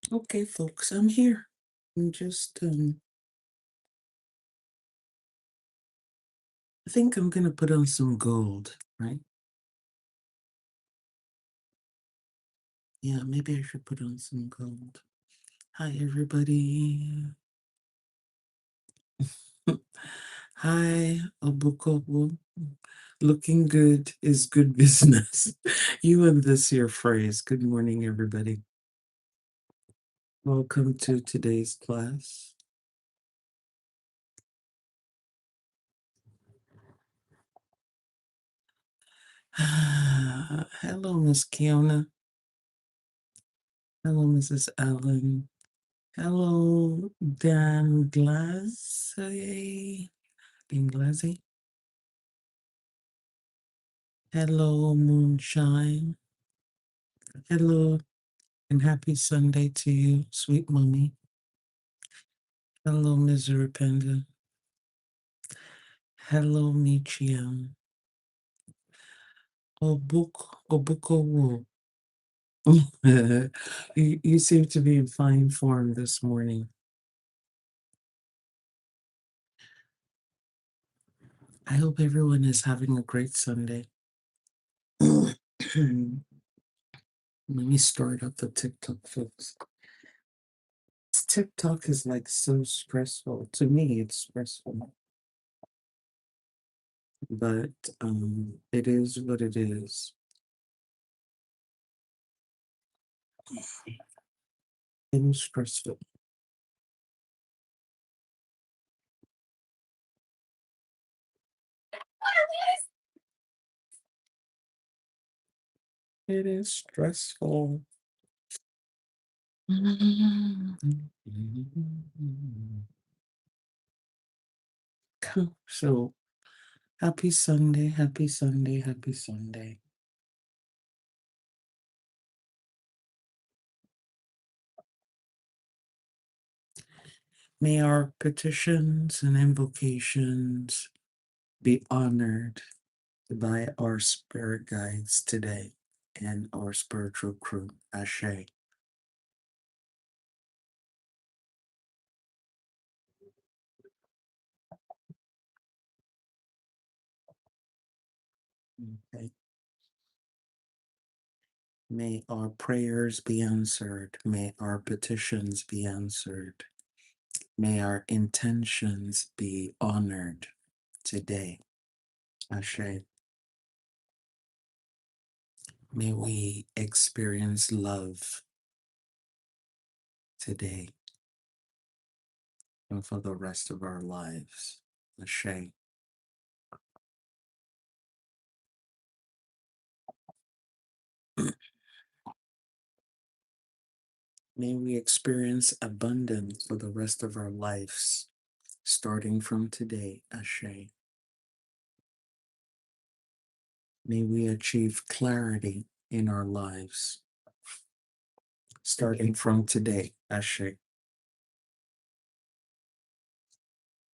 Okay, folks, I'm here. I'm just, I think I'm gonna put on some gold, right? Yeah, maybe I should put on some gold. Hi, everybody. Hi, Obukobu. Looking good is good business. You and this here phrase. Good morning, everybody. Welcome to today's class. Hello, Miss Kiona. Hello, Mrs. Allen. Hello, Dan Glass. Hey, Dan Glassy. Hello, Moonshine. Hello, and happy Sunday to you, sweet mommy. Hello, Misery Panda. Hello, Michiam. Obuko. You seem to be in fine form this morning. I hope everyone is having a great Sunday. Let me start up the TikTok, folks. TikTok is like so stressful. To me, it's stressful. But it is what it is. It is stressful. It is stressful. So, happy Sunday, happy Sunday, happy Sunday. May our petitions and invocations be honored by our spirit guides today and our spiritual crew. Ashe. Okay. May our prayers be answered. May our petitions be answered. May our intentions be honored today. Ashe. May we experience love today and for the rest of our lives. Ashe. May we experience abundance for the rest of our lives, starting from today, Ashe. May we achieve clarity in our lives, starting from today, Ashe.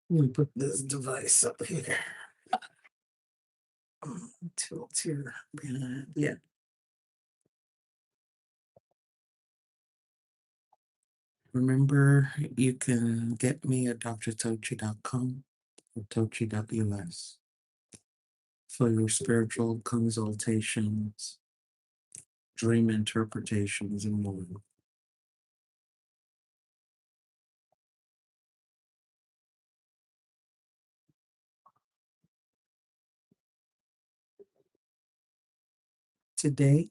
Let me put this device up here. Tilt here. Yeah. Remember, you can get me at drtochi.com or tochi.us for your spiritual consultations, dream interpretations, and more. Today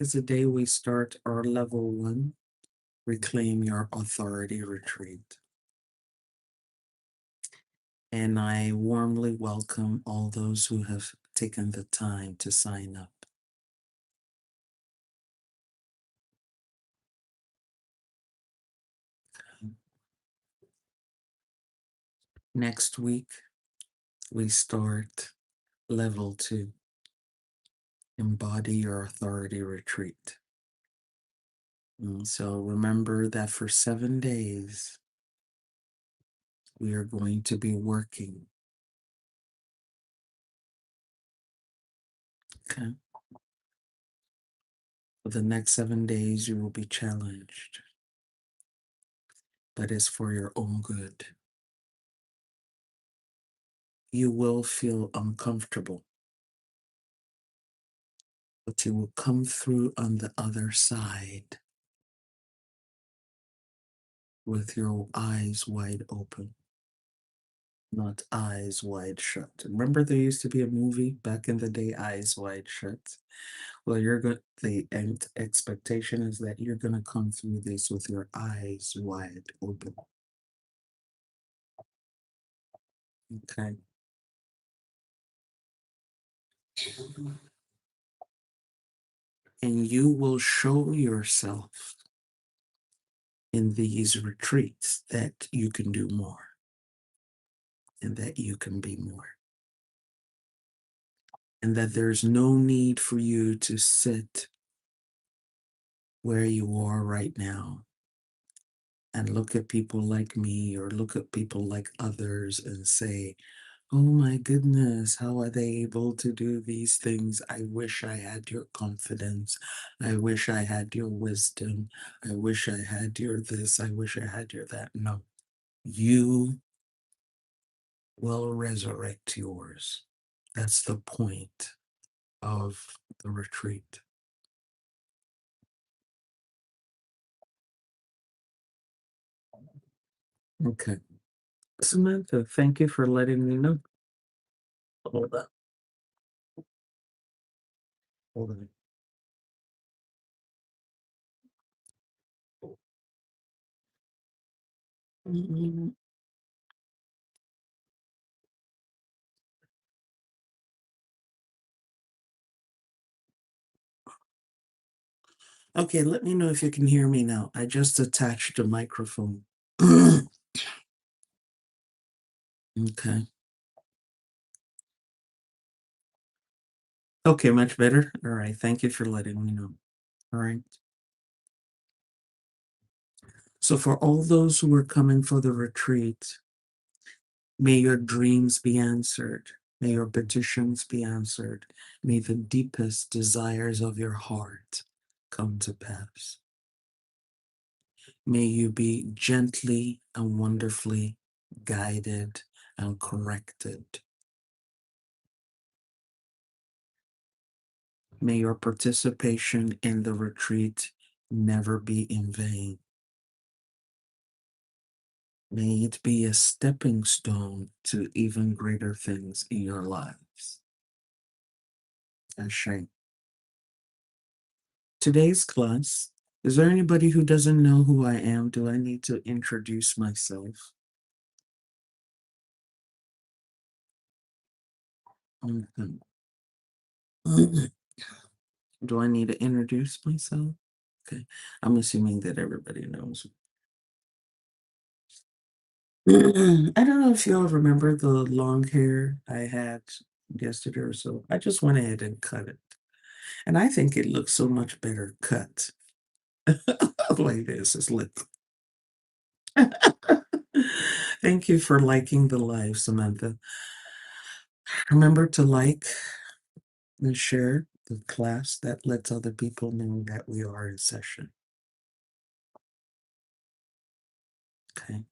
is the day we start our level 1 Reclaim Your Authority retreat. And I warmly welcome all those who have taken the time to sign up. Next week, we start level 2, Embody Your Authority retreat. And so remember that for 7 days, we are going to be working. Okay. For the next 7 days, you will be challenged, but it's for your own good. You will feel uncomfortable, but you will come through on the other side with your eyes wide open, not eyes wide shut. Remember, there used to be a movie back in the day, Eyes Wide Shut? Well, you're going. The end expectation is that you're going to come through this with your eyes wide open. Okay. And you will show yourself in these retreats that you can do more and that you can be more. And that there's no need for you to sit where you are right now and look at people like me or look at people like others and say, oh my goodness, how are they able to do these things? I wish I had your confidence. I wish I had your wisdom. I wish I had your this. I wish I had your that. No, you will resurrect yours. That's the point of the retreat. Okay. Samantha, thank you for letting me know. Hold on. Hold on. Mm, Okay, let me know if you can hear me now. I just attached a microphone. Okay. Okay, much better. All right. Thank you for letting me know. All right. So, for all those who are coming for the retreat, may your dreams be answered. May your petitions be answered. May the deepest desires of your heart come to pass. May you be gently and wonderfully guided and corrected. May your participation in the retreat never be in vain. May it be a stepping stone to even greater things in your lives. Ashe. Today's class, is there anybody who doesn't know who I am? Do I need to introduce myself? Mhm. Do I need to introduce myself? Okay. I'm assuming that everybody knows. I don't know if y'all remember the long hair I had yesterday or so. I just went ahead and cut it. And I think it looks so much better cut like this. It's like, thank you for liking the live, Samantha. Remember to like and share the class. That lets other people know that we are in session. Okay.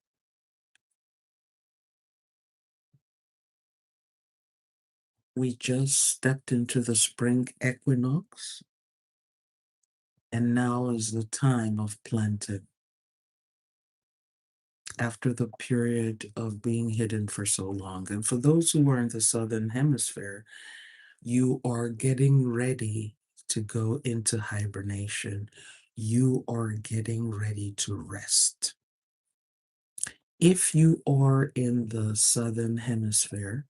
We just stepped into the spring equinox, and now is the time of planting. After the period of being hidden for so long. And for those who are in the southern hemisphere, you are getting ready to go into hibernation. You are getting ready to rest. If you are in the southern hemisphere,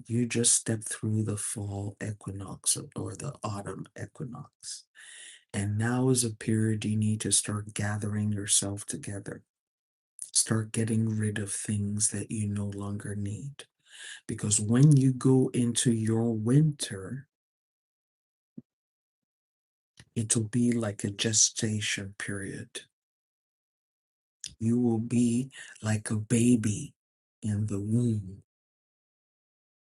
you just step through the fall equinox or the autumn equinox. And now is a period you need to start gathering yourself together. Start getting rid of things that you no longer need. Because when you go into your winter, it'll be like a gestation period. You will be like a baby in the womb,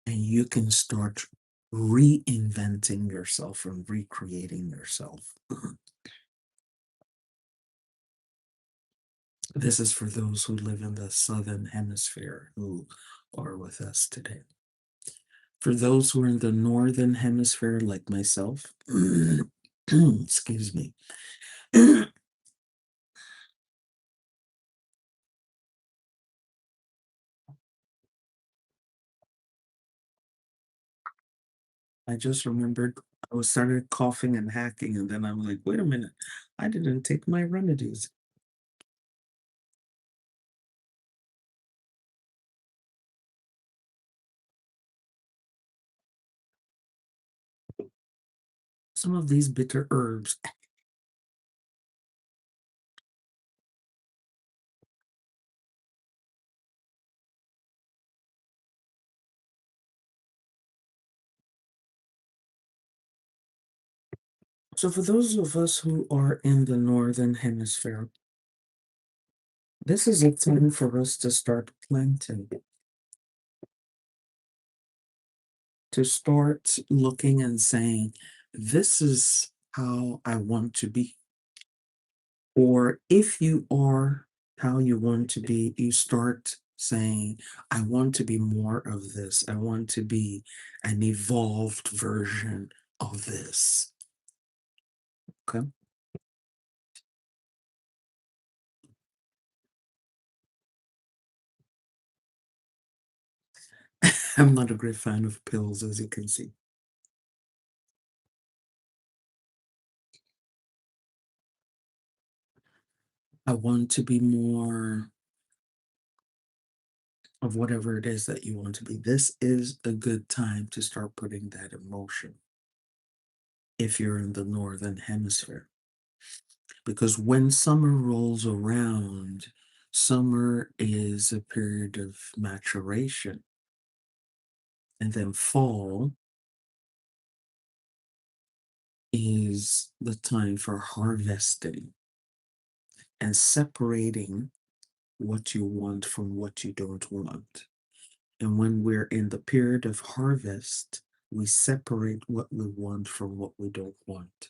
and you can start reinventing yourself and recreating yourself. This is for those who live in the southern hemisphere who are with us today. For those who are in the northern hemisphere, like myself, excuse me. I just remembered I was started coughing and hacking, and then I'm like, wait a minute, I didn't take my remedies. Some of these bitter herbs. So, for those of us who are in the northern hemisphere, this is a time for us to start planting, to start looking and saying, this is how I want to be. Or if you are how you want to be, you start saying, I want to be more of this. I want to be an evolved version of this. Okay. I'm not a great fan of pills, as you can see. I want to be more of whatever it is that you want to be. This is a good time to start putting that in motion if you're in the northern hemisphere. Because when summer rolls around, summer is a period of maturation. And then fall is the time for harvesting and separating what you want from what you don't want. And when we're in the period of harvest, we separate what we want from what we don't want.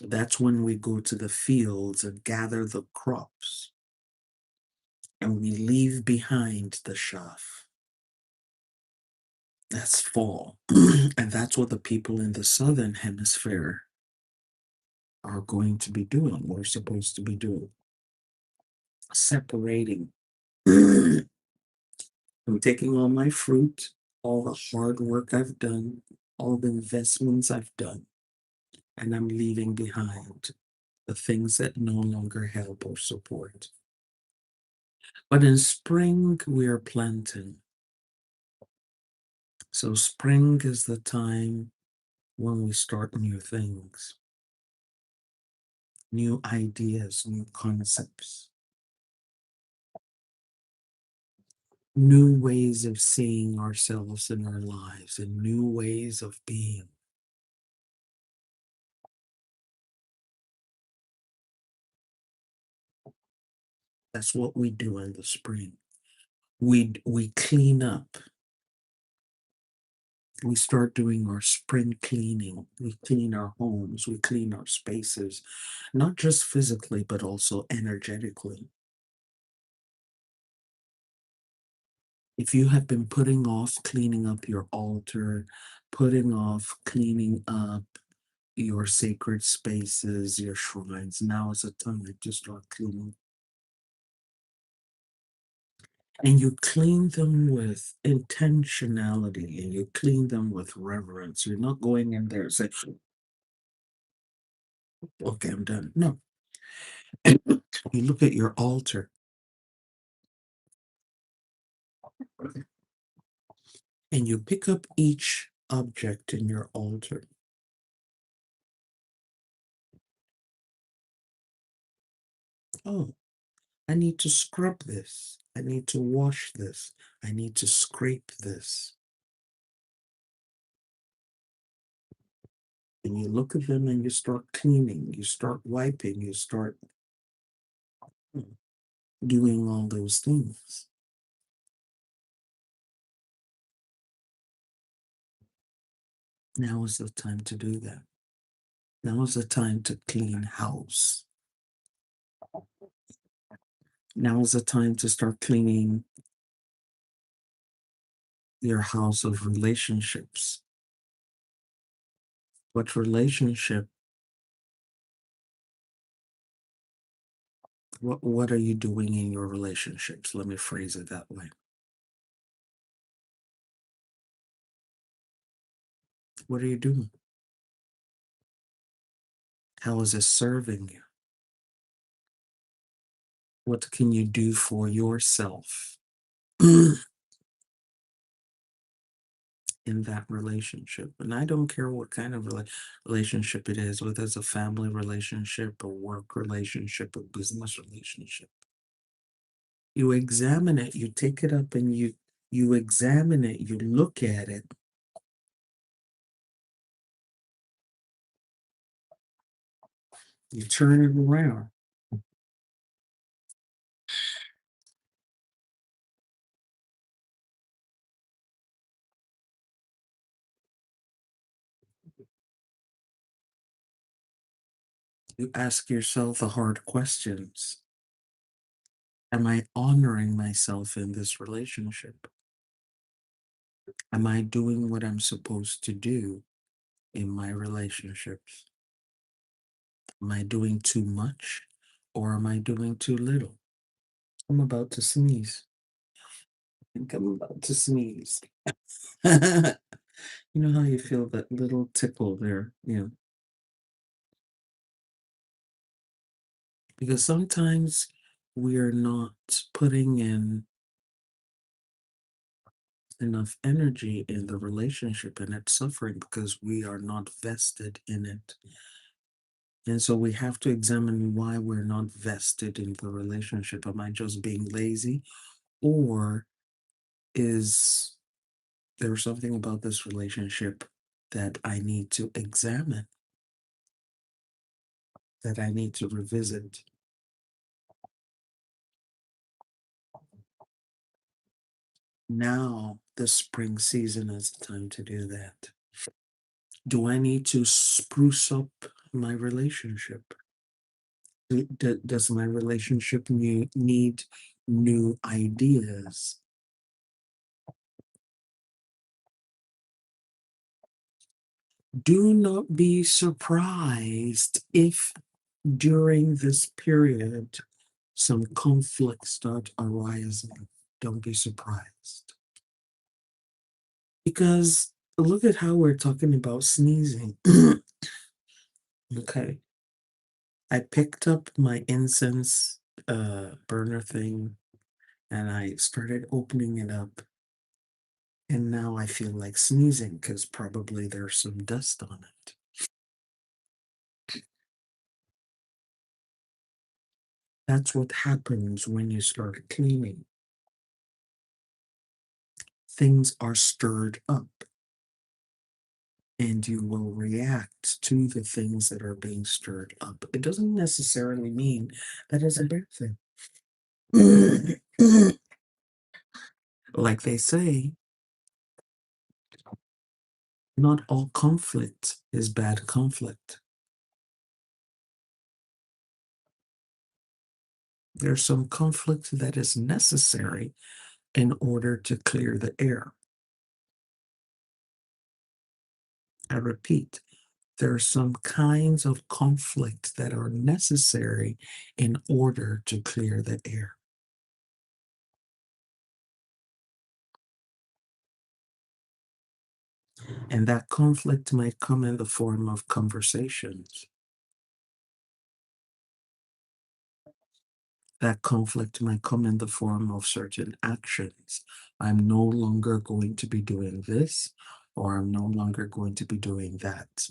That's when we go to the fields and gather the crops, and we leave behind the chaff. That's fall. And that's what the people in the southern hemisphere are going to be doing. We're supposed to be doing separating. I'm taking all my fruit, all the hard work I've done, all the investments I've done, and I'm leaving behind the things that no longer help or support. But in spring, we're planting. So spring is the time when we start new things. new ideas, new concepts, new ways of seeing ourselves in our lives, and new ways of being. That's what we do in the spring. We clean up. We start doing our spring cleaning. We clean our homes. We clean our spaces, not just physically, but also energetically. If you have been putting off cleaning up your altar, putting off cleaning up your sacred spaces, your shrines, now is the time to start cleaning. And you clean them with intentionality and you clean them with reverence. You're not going in there and say, okay, I'm done. No. You look at your altar and you pick up each object in your altar. Oh, I need to scrub this. I need to wash this. I need to scrape this. And you look at them and you start cleaning, you start wiping, you start doing all those things. Now is the time to do that. Now is the time to clean house. Now is the time to start cleaning your house of relationships. What relationship? What are you doing in your relationships? Let me phrase it that way. What are you doing? How is it serving you? What can you do for yourself in that relationship? And I don't care what kind of relationship it is, whether it's a family relationship, a work relationship, a business relationship. You examine it, you take it up and you examine it, you look at it. You turn it around. You ask yourself the hard questions. Am I honoring myself in this relationship? Am I doing what I'm supposed to do in my relationships? Am I doing too much or am I doing too little? I'm about to sneeze. I think I'm about to sneeze. You know how you feel that little tickle there? Yeah. Because sometimes we're not putting in enough energy in the relationship and it's suffering because we are not vested in it. And so we have to examine why we're not vested in the relationship. Am I just being lazy? Or is there something about this relationship that I need to examine, that I need to revisit? Now, the spring season is the time to do that. Do I need to spruce up my relationship? Does my relationship need new ideas? Do not be surprised if during this period some conflicts start arising. Don't be surprised. Because look at how we're talking about sneezing. Okay. I picked up my incense burner thing and I started opening it up. And now I feel like sneezing because probably there's some dust on it. That's what happens when you start cleaning. Things are stirred up, and you will react to the things that are being stirred up. It doesn't necessarily mean that it's a bad thing. Like they say, not all conflict is bad conflict. There's some conflict that is necessary in order to clear the air. I repeat, there are some kinds of conflict that are necessary in order to clear the air. And that conflict might come in the form of conversations. That conflict might come in the form of certain actions. I'm no longer going to be doing this, or I'm no longer going to be doing that.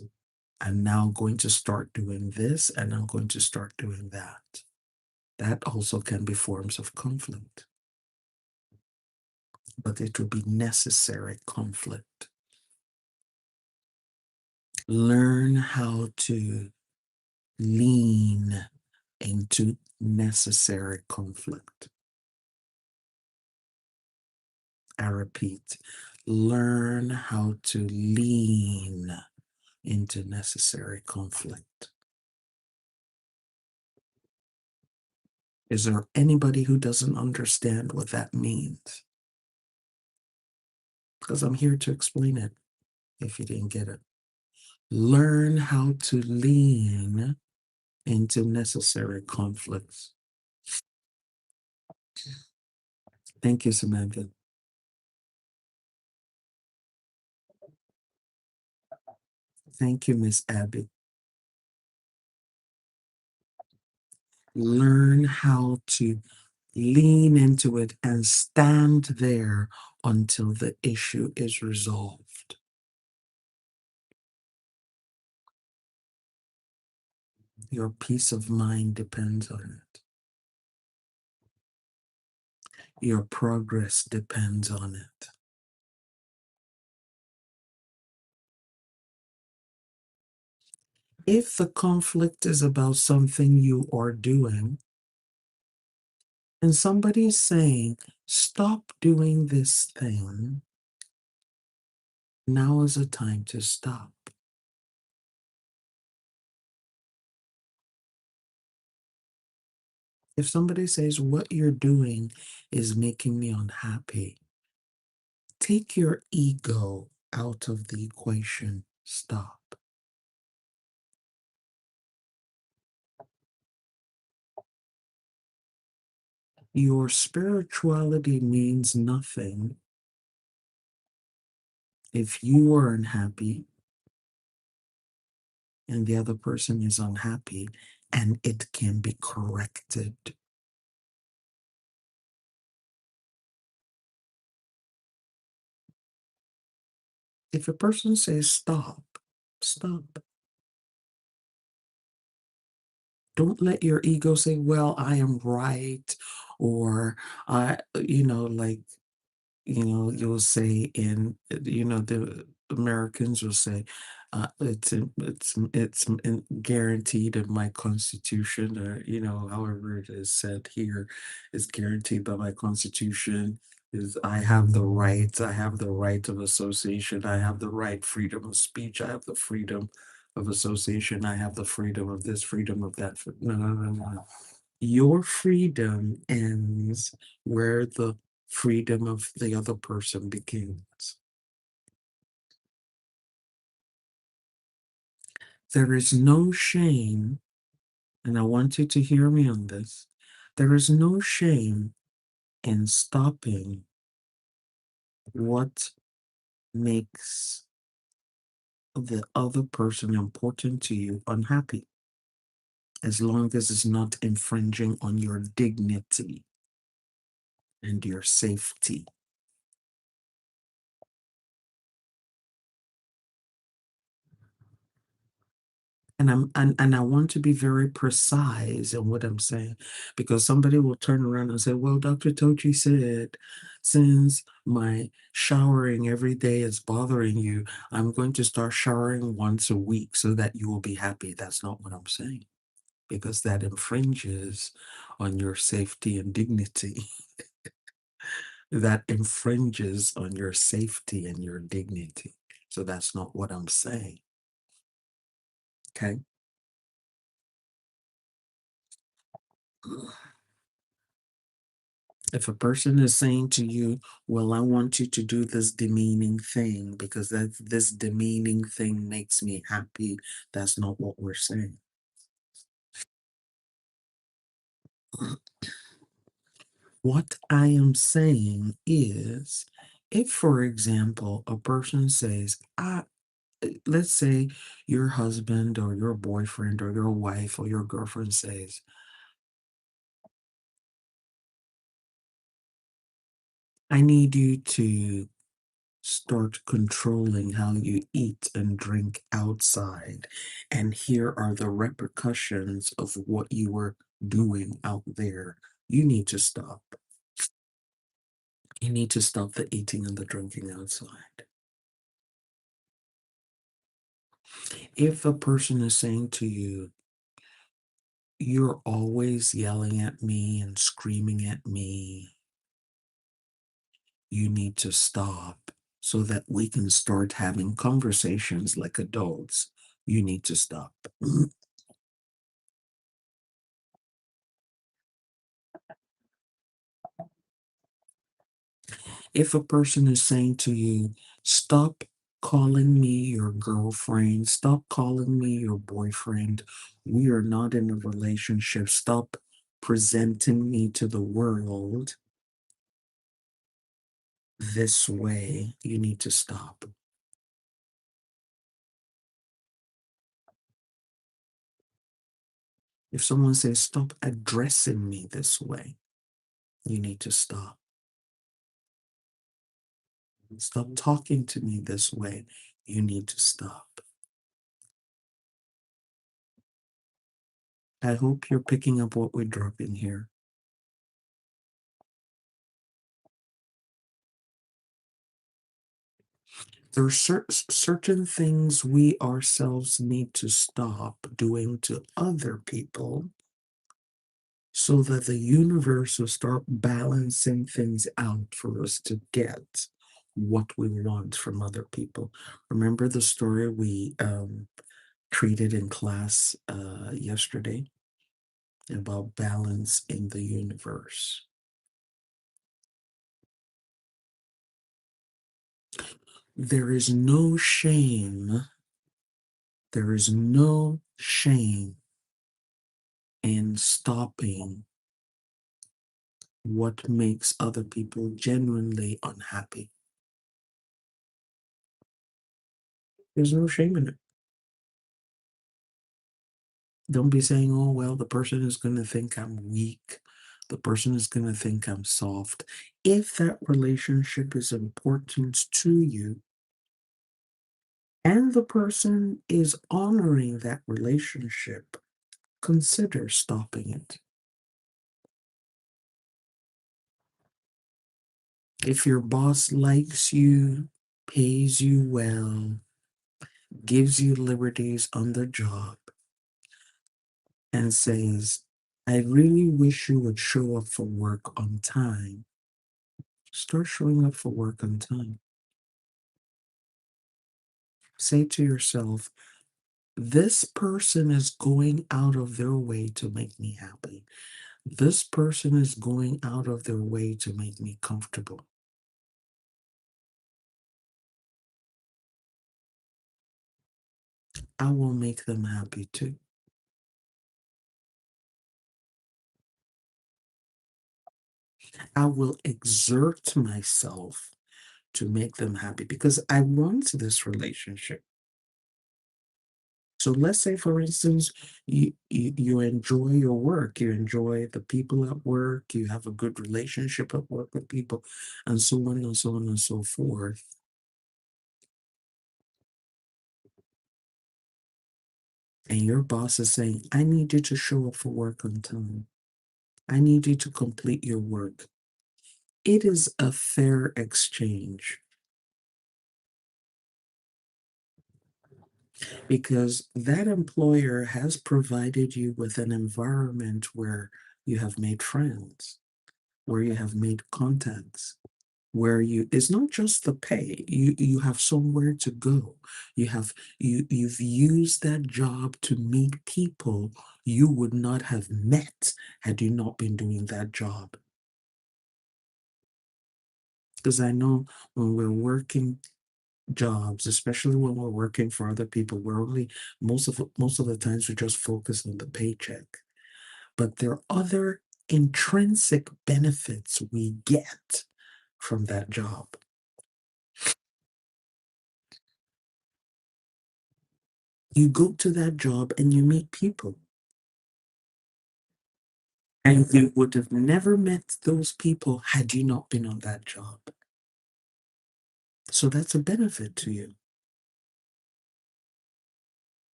I'm now going to start doing this, and I'm going to start doing that. That also can be forms of conflict, but it will be necessary conflict. Learn how to lean into necessary conflict. I repeat, learn how to lean into necessary conflict. Is there anybody who doesn't understand what that means? Because I'm here to explain it if you didn't get it. Learn how to lean into necessary conflicts. Thank you, Samantha. Thank you, Miss Abby. Learn how to lean into it and stand there until the issue is resolved. Your peace of mind depends on it. Your progress depends on it. If the conflict is about something you are doing, and somebody is saying, stop doing this thing, now is the time to stop. If somebody says, what you're doing is making me unhappy, take your ego out of the equation. Stop. Your spirituality means nothing if you are unhappy and the other person is unhappy, and it can be corrected. If a person says stop, stop. Don't let your ego say, well, I am right, or like, you'll say the Americans will say, it's guaranteed in my constitution, or however it is said here, is guaranteed by my constitution. Is I have the right of association, I have the right freedom of speech, I have the freedom of association, I have the freedom of this, freedom of that. No, no, no, no. Your freedom ends where the freedom of the other person begins. There is no shame, and I want you to hear me on this. There is no shame in stopping what makes the other person important to you unhappy, as long as it's not infringing on your dignity and your safety. And I want to be very precise in what I'm saying, because somebody will turn around and say, "Well, Dr. Tochi said, since my showering every day is bothering you, I'm going to start showering once a week so that you will be happy." That's not what I'm saying, because that infringes on your safety and dignity. That infringes on your safety and your dignity. So that's not what I'm saying. Okay. If a person is saying to you, "Well, I want you to do this demeaning thing because this demeaning thing makes me happy," that's not what we're saying. What I am saying is, if, for example, a person says, let's say your husband or your boyfriend or your wife or your girlfriend says, "I need you to start controlling how you eat and drink outside. And here are the repercussions of what you were doing out there. You need to stop. You need to stop the eating and the drinking outside." If a person is saying to you, "You're always yelling at me and screaming at me, you need to stop so that we can start having conversations like adults. You need to stop." If a person is saying to you, "Stop calling me your girlfriend, stop calling me your boyfriend, we are not in a relationship, stop presenting me to the world this way," you need to stop. If someone says, "Stop addressing me this way," you need to stop. "Stop talking to me this way," you need to stop. I hope you're picking up what we're dropping here. There are certain things we ourselves need to stop doing to other people so that the universe will start balancing things out for us to get what we want from other people. Remember the story we treated in class yesterday about balance in the universe? There is no shame. There is no shame in stopping what makes other people genuinely unhappy. There's no shame in it. Don't be saying, "Oh, well, the person is going to think I'm weak. The person is going to think I'm soft." If that relationship is important to you and the person is honoring that relationship, consider stopping it. If your boss likes you, pays you well, gives you liberties on the job, and says, "I really wish you would show up for work on time," start showing up for work on time. Say to yourself, "This person is going out of their way to make me happy. This person is going out of their way to make me comfortable. I will make them happy too. I will exert myself to make them happy because I want this relationship." So let's say, for instance, you enjoy your work, you enjoy the people at work, you have a good relationship at work with people, and so on and so on and so forth. and your boss is saying, I need you to show up for work on time. I need you to complete your work. It is a fair exchange because that employer has provided you with an environment where you have made friends, where you have made contacts, where you it's not just the pay. You have somewhere to go. You've used that job to meet people you would not have met had you not been doing that job. Because I know when we're working jobs, especially when we're working for other people, we're only most of the times we're just focused on the paycheck. But there are other intrinsic benefits we get from that job. You go to that job and you meet people. And you would have never met those people had you not been on that job. So that's a benefit to you.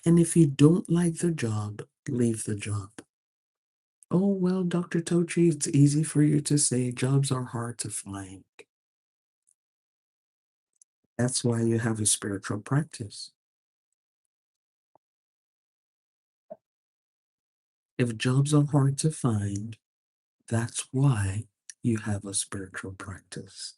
And if you don't like the job, leave the job. Oh, well, Dr. Tochi, it's easy for you to say jobs are hard to find. That's why you have a spiritual practice. If jobs are hard to find, that's why you have a spiritual practice.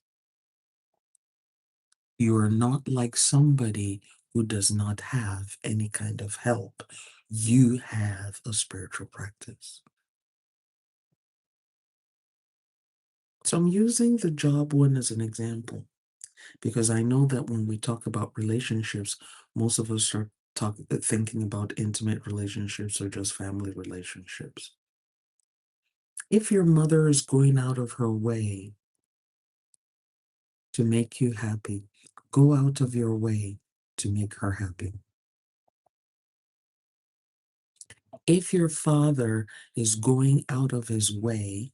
You are not like somebody who does not have any kind of help. You have a spiritual practice. So I'm using the job one as an example because I know that when we talk about relationships, most of us are thinking about intimate relationships or just family relationships. If your mother is going out of her way to make you happy, go out of your way to make her happy. If your father is going out of his way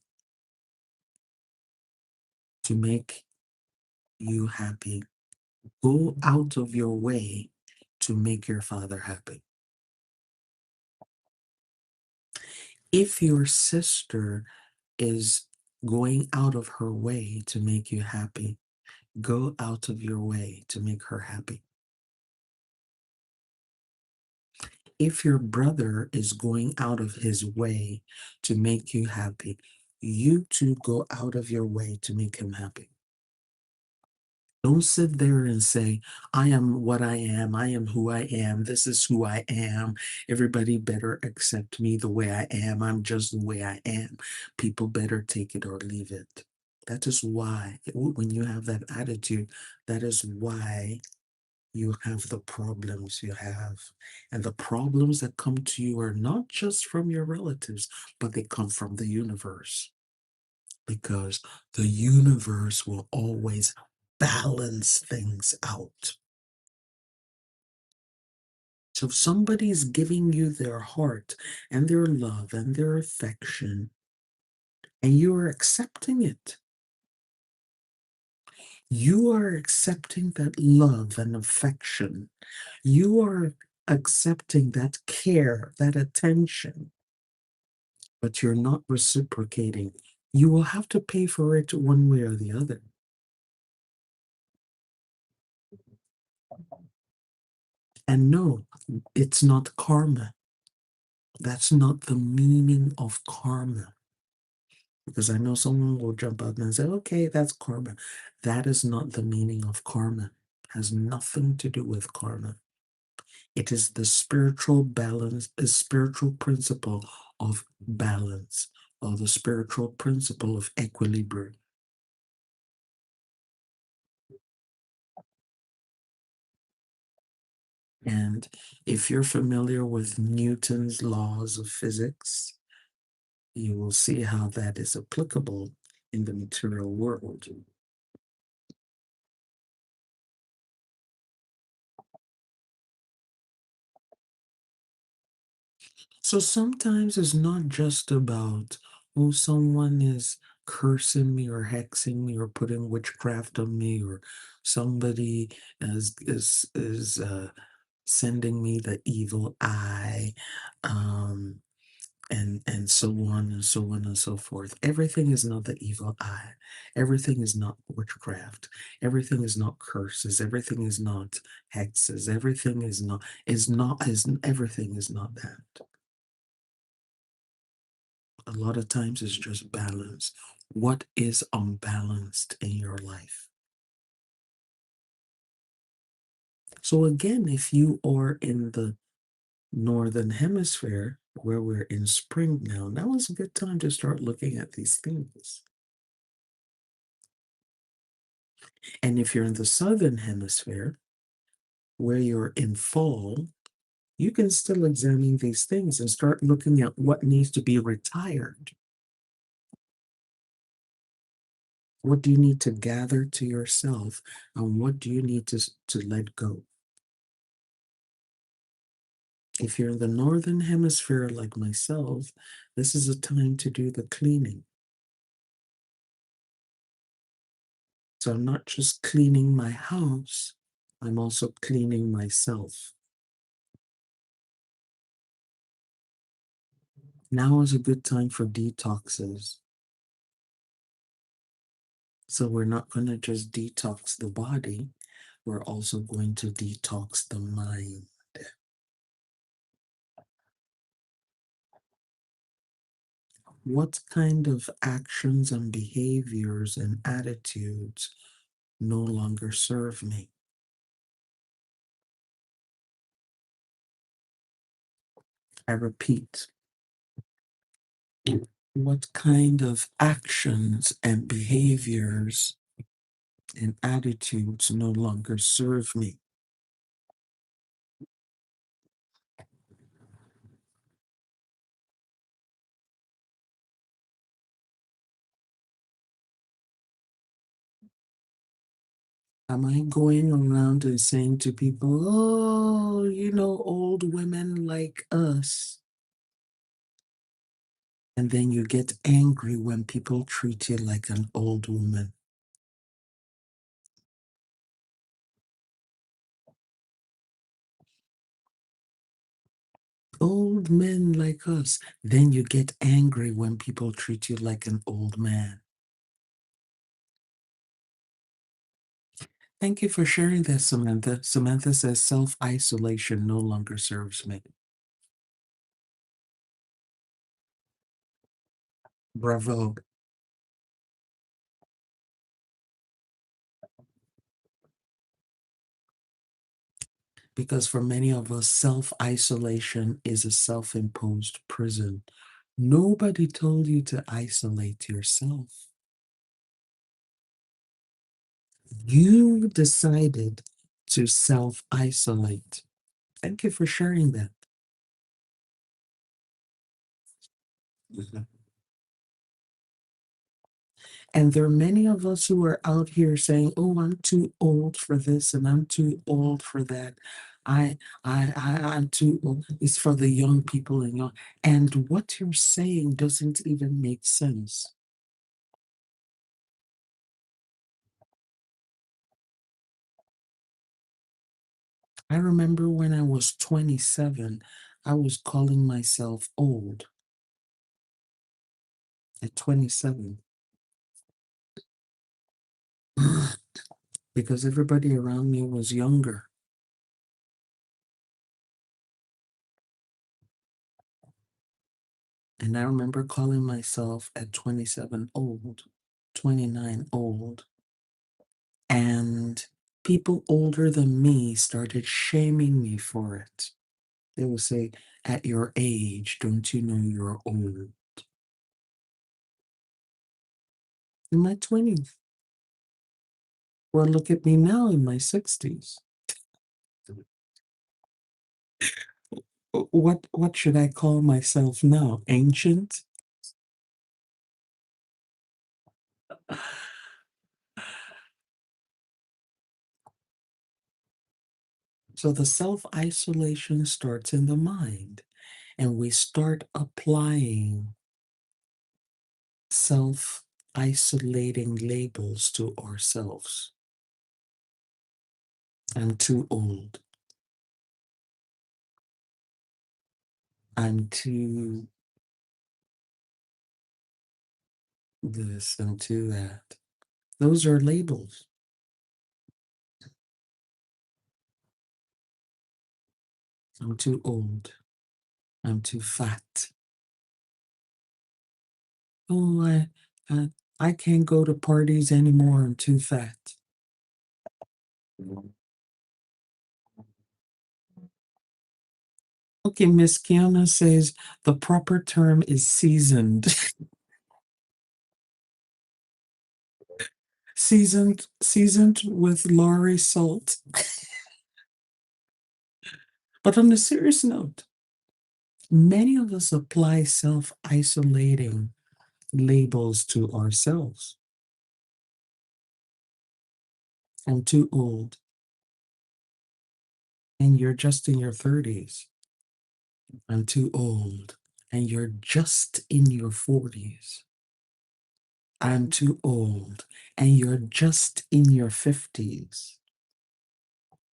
to make you happy, go out of your way to make your father happy. If your sister is going out of her way to make you happy, go out of your way to make her happy. If your brother is going out of his way to make you happy, you too go out of your way to make him happy. Don't sit there and say, I am what I am. I am who I am. This is who I am. Everybody better accept me the way I am. I'm just the way I am. People better take it or leave it. That is why, when you have that attitude, that is why you have the problems you have. And the problems that come to you are not just from your relatives, but they come from the universe. Because the universe will always balance things out. So if somebody's giving you their heart and their love and their affection, and you are accepting it, you are accepting that love and affection. You are accepting that care, that attention, but you're not reciprocating. You will have to pay for it one way or the other. And no, it's not karma. That's not the meaning of karma. Because I know someone will jump up and say, okay, that's karma. That is not the meaning of karma. It has nothing to do with karma. It is the spiritual balance, the spiritual principle of balance, or the spiritual principle of equilibrium. And if you're familiar with Newton's laws of physics, you will see how that is applicable in the material world. So sometimes it's not just about, oh, someone is cursing me or hexing me or putting witchcraft on me, or somebody is sending me the evil eye, and so on and so on and so forth. Everything is not the evil eye. Everything is not witchcraft. Everything is not curses. Everything is not hexes. Everything is everything is not that. A lot of times it's just balance. What is unbalanced in your life? So again, if you are in the northern hemisphere where we're in spring now is a good time to start looking at these things. And if you're in the southern hemisphere where you're in fall, you can still examine these things and start looking at what needs to be retired. What do you need to gather to yourself, and what do you need to let go? If you're in the northern hemisphere like myself, this is a time to do the cleaning. So I'm not just cleaning my house, I'm also cleaning myself. Now is a good time for detoxes. So we're not going to just detox the body, we're also going to detox the mind. What kind of actions and behaviors and attitudes no longer serve me? I repeat, what kind of actions and behaviors and attitudes no longer serve me? Am I going around and saying to people, oh, old women like us? And then you get angry when people treat you like an old woman. Old men like us. Then you get angry when people treat you like an old man. Thank you for sharing that, Samantha. Samantha says self-isolation no longer serves me. Bravo. Because for many of us, self-isolation is a self-imposed prison. Nobody told you to isolate yourself. You decided to self-isolate. Thank you for sharing that. Mhm. And there are many of us who are out here saying, "Oh, I'm too old for this, and I'm too old for that. I'm too old." It's for the young people and young. And what you're saying doesn't even make sense. I remember when I was 27, I was calling myself old at 27 because everybody around me was younger. And I remember calling myself at 27 old, 29 old. And people older than me started shaming me for it. They would say, at your age, don't you know you're old? In my 20s. Well, look at me now in my 60s. What should I call myself now? Ancient? So the self-isolation starts in the mind, and we start applying self-isolating labels to ourselves. I'm too old. I'm too this, I'm too that. Those are labels. I'm too old. I'm too fat. Oh, I can't go to parties anymore. I'm too fat. Okay, Miss Kiana says the proper term is seasoned. Seasoned with Laurie salt. But on a serious note, many of us apply self-isolating labels to ourselves. I'm too old, and you're just in your 30s. I'm too old, and you're just in your 40s. I'm too old, and you're just in your 50s.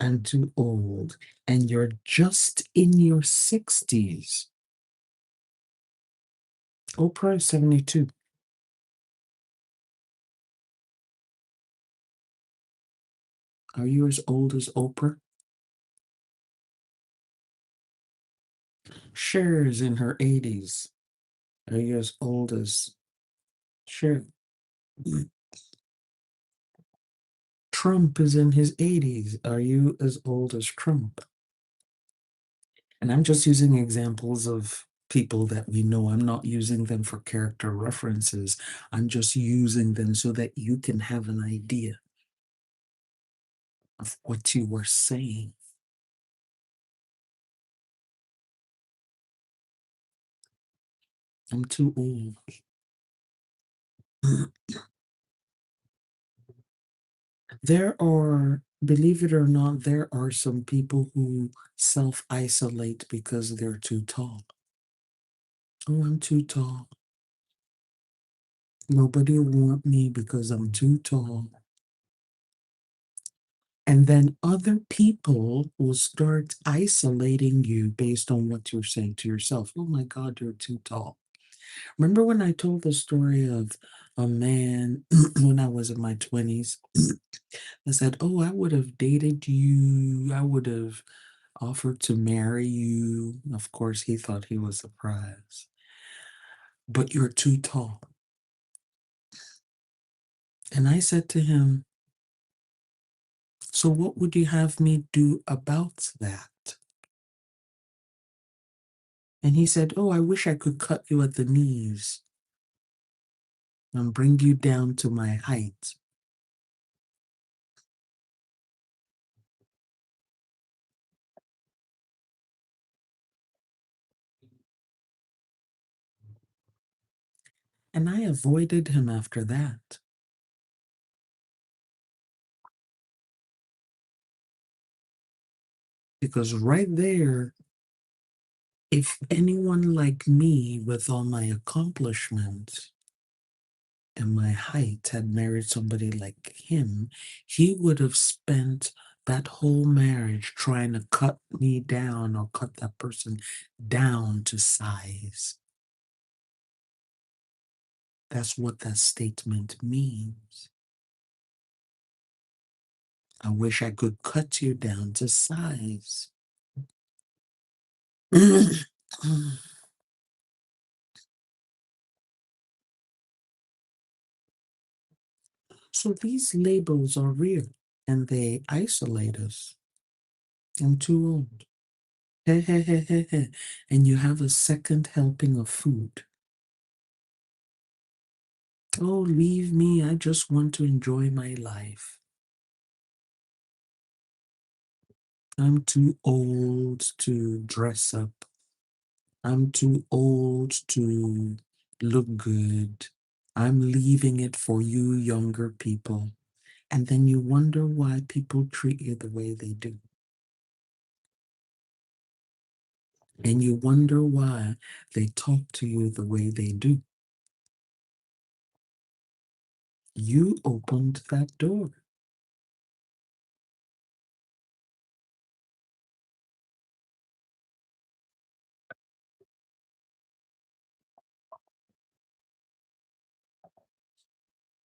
I'm too old, and you're just in your 60s. Oprah is 72. Are you as old as Oprah? Cher is in her 80s. Are you as old as Cher? Trump is in his 80s. Are you as old as Trump? And I'm just using examples of people that we know. I'm not using them for character references. I'm just using them so that you can have an idea of what you were saying. I'm too old. There are, believe it or not, there are some people who self-isolate because they're too tall. Oh, I'm too tall. Nobody will want me because I'm too tall. And then other people will start isolating you based on what you're saying to yourself. Oh my God, you're too tall. Remember when I told the story of a man when I was in my 20s? I said, oh, I would have dated you. I would have offered to marry you. Of course, he thought he was the prize. But you're too tall. And I said to him, so what would you have me do about that? And he said, oh, I wish I could cut you at the knees and bring you down to my height. And I avoided him after that. Because right there, if anyone like me with all my accomplishments and my height had married somebody like him, he would have spent that whole marriage trying to cut me down or cut that person down to size. That's what that statement means. I wish I could cut you down to size. So these labels are real and they isolate us. I'm too old. Heh, heh, heh, heh, heh. And you have a second helping of food. Oh, leave me. I just want to enjoy my life. I'm too old to dress up. I'm too old to look good. I'm leaving it for you younger people. And then you wonder why people treat you the way they do. And you wonder why they talk to you the way they do. You opened that door.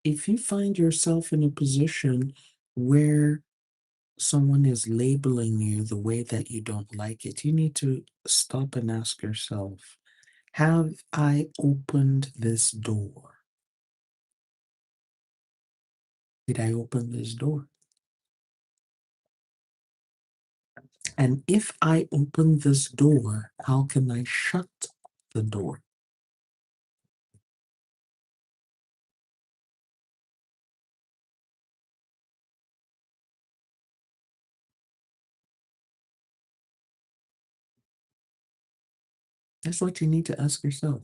if you find yourself in a position where someone is labeling you the way that you don't like it, you need to stop and ask yourself, have I opened this door? Did I open this door? And if I open this door, how can I shut the door? That's what you need to ask yourself.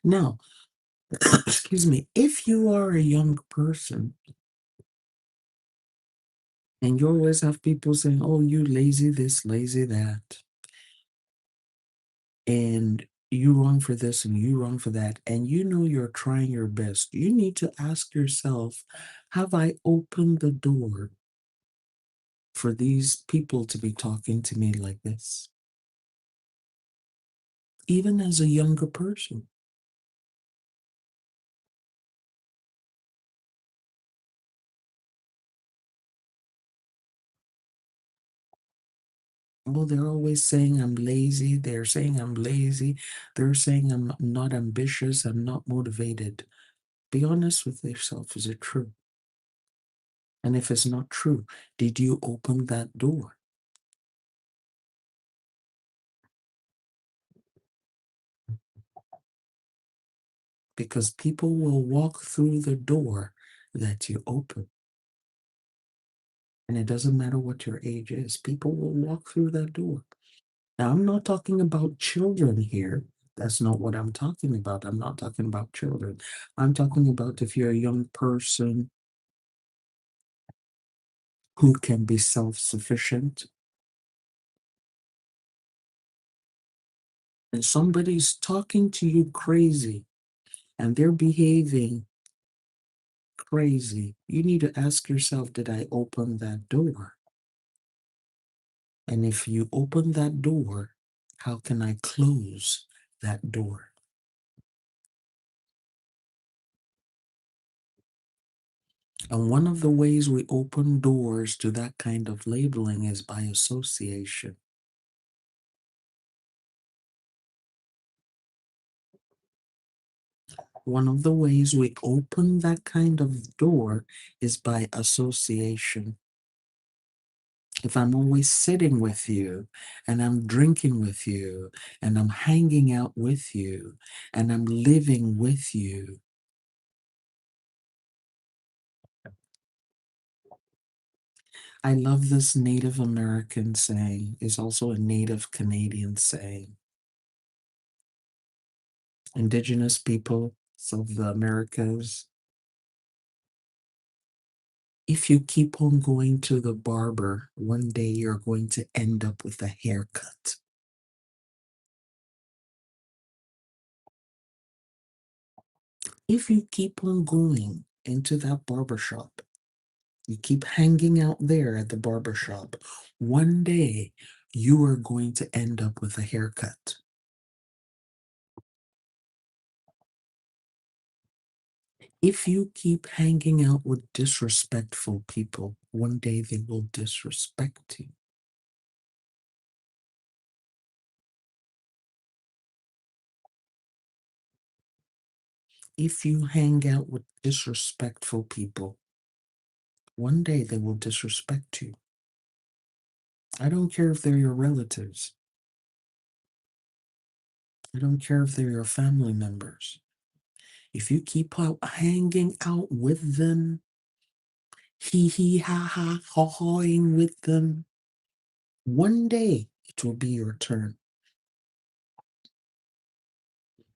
Now, excuse me, if you are a young person and you always have people saying, oh, you lazy this, lazy that, and you wrong for this and you wrong for that, and you know you're trying your best, you need to ask yourself, have I opened the door for these people to be talking to me like this? Even as a younger person. Well, they're always saying I'm lazy. They're saying I'm lazy. They're saying I'm not ambitious. I'm not motivated. Be honest with yourself. Is it true? And if it's not true, did you open that door? Because people will walk through the door that you open. And it doesn't matter what your age is, people will walk through that door. Now, I'm not talking about children here. That's not what I'm talking about. I'm not talking about children. I'm talking about if you're a young person who can be self-sufficient and somebody's talking to you crazy and they're behaving crazy, you need to ask yourself, did I open that door? And if you open that door, how can I close that door? And one of the ways we open doors to that kind of labeling is by association. One of the ways we open that kind of door is by association. If I'm always sitting with you and I'm drinking with you and I'm hanging out with you and I'm living with you, I love this Native American saying. It's also a Native Canadian saying. Indigenous people of the Americas, if you keep on going to the barber, one day you're going to end up with a haircut. If you keep on going into that barber shop, you keep hanging out there at the barber shop, one day you are going to end up with a haircut. If you keep hanging out with disrespectful people, one day they will disrespect you. If you hang out with disrespectful people, one day they will disrespect you. I don't care if they're your relatives. I don't care if they're your family members. If you keep out hanging out with them, hee hee ha ha haw hawing with them, one day it will be your turn.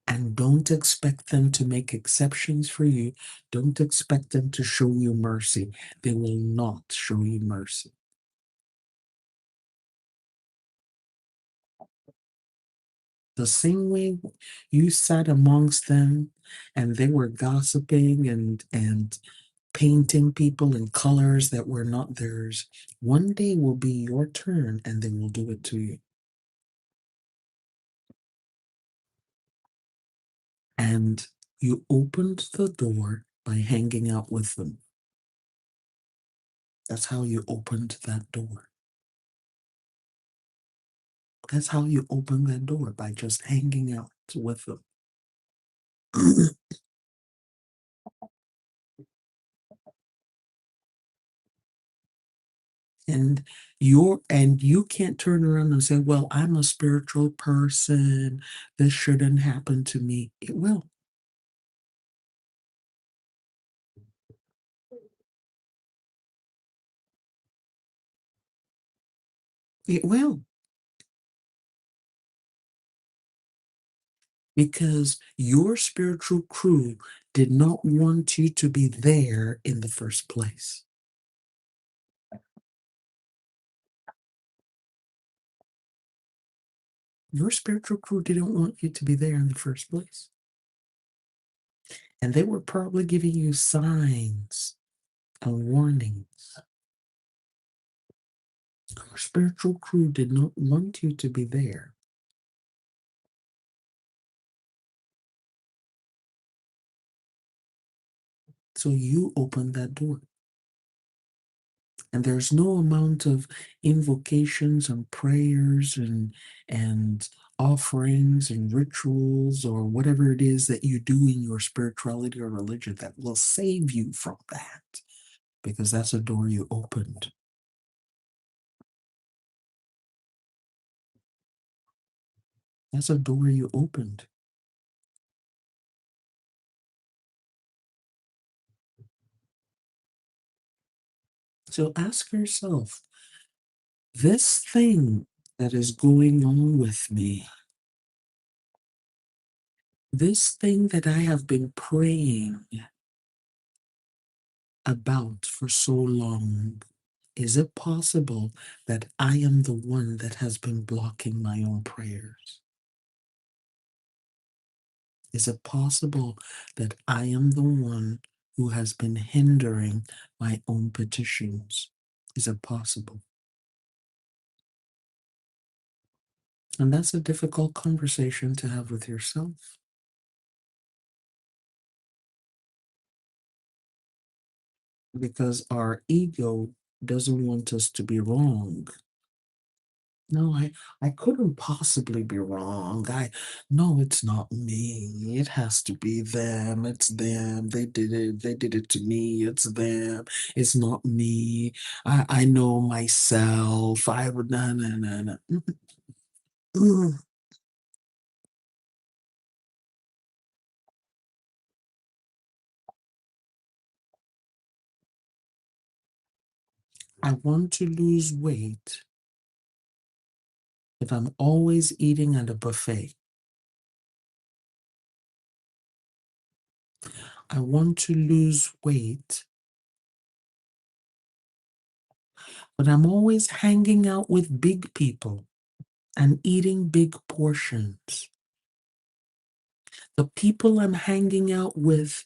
And don't expect them to make exceptions for you. Don't expect them to show you mercy. They will not show you mercy. The same way you sat amongst them and they were gossiping and painting people in colors that were not theirs, one day will be your turn and they will do it to you. And you opened the door by hanging out with them. That's how you opened that door. That's how you open that door, by just hanging out with them. and you can't turn around and say, well, I'm a spiritual person, this shouldn't happen to me. It will. It will. Because your spiritual crew did not want you to be there in the first place. Your spiritual crew didn't want you to be there in the first place. And they were probably giving you signs and warnings. Your spiritual crew did not want you to be there. So you opened that door. And there's no amount of invocations and prayers and offerings and rituals or whatever it is that you do in your spirituality or religion that will save you from that, because that's a door you opened. That's a door you opened. So ask yourself, this thing that is going on with me, this thing that I have been praying about for so long, is it possible that I am the one that has been blocking my own prayers? Is it possible that I am the one who has been hindering my own petitions? Is it possible? And that's a difficult conversation to have with yourself. Because our ego doesn't want us to be wrong. No, I couldn't possibly be wrong. No, it's not me. It has to be them. It's them. They did it. They did it to me. It's them. It's not me. I know myself. I would no. I want to lose weight, but I'm always eating at a buffet. I want to lose weight, but I'm always hanging out with big people and eating big portions. The people I'm hanging out with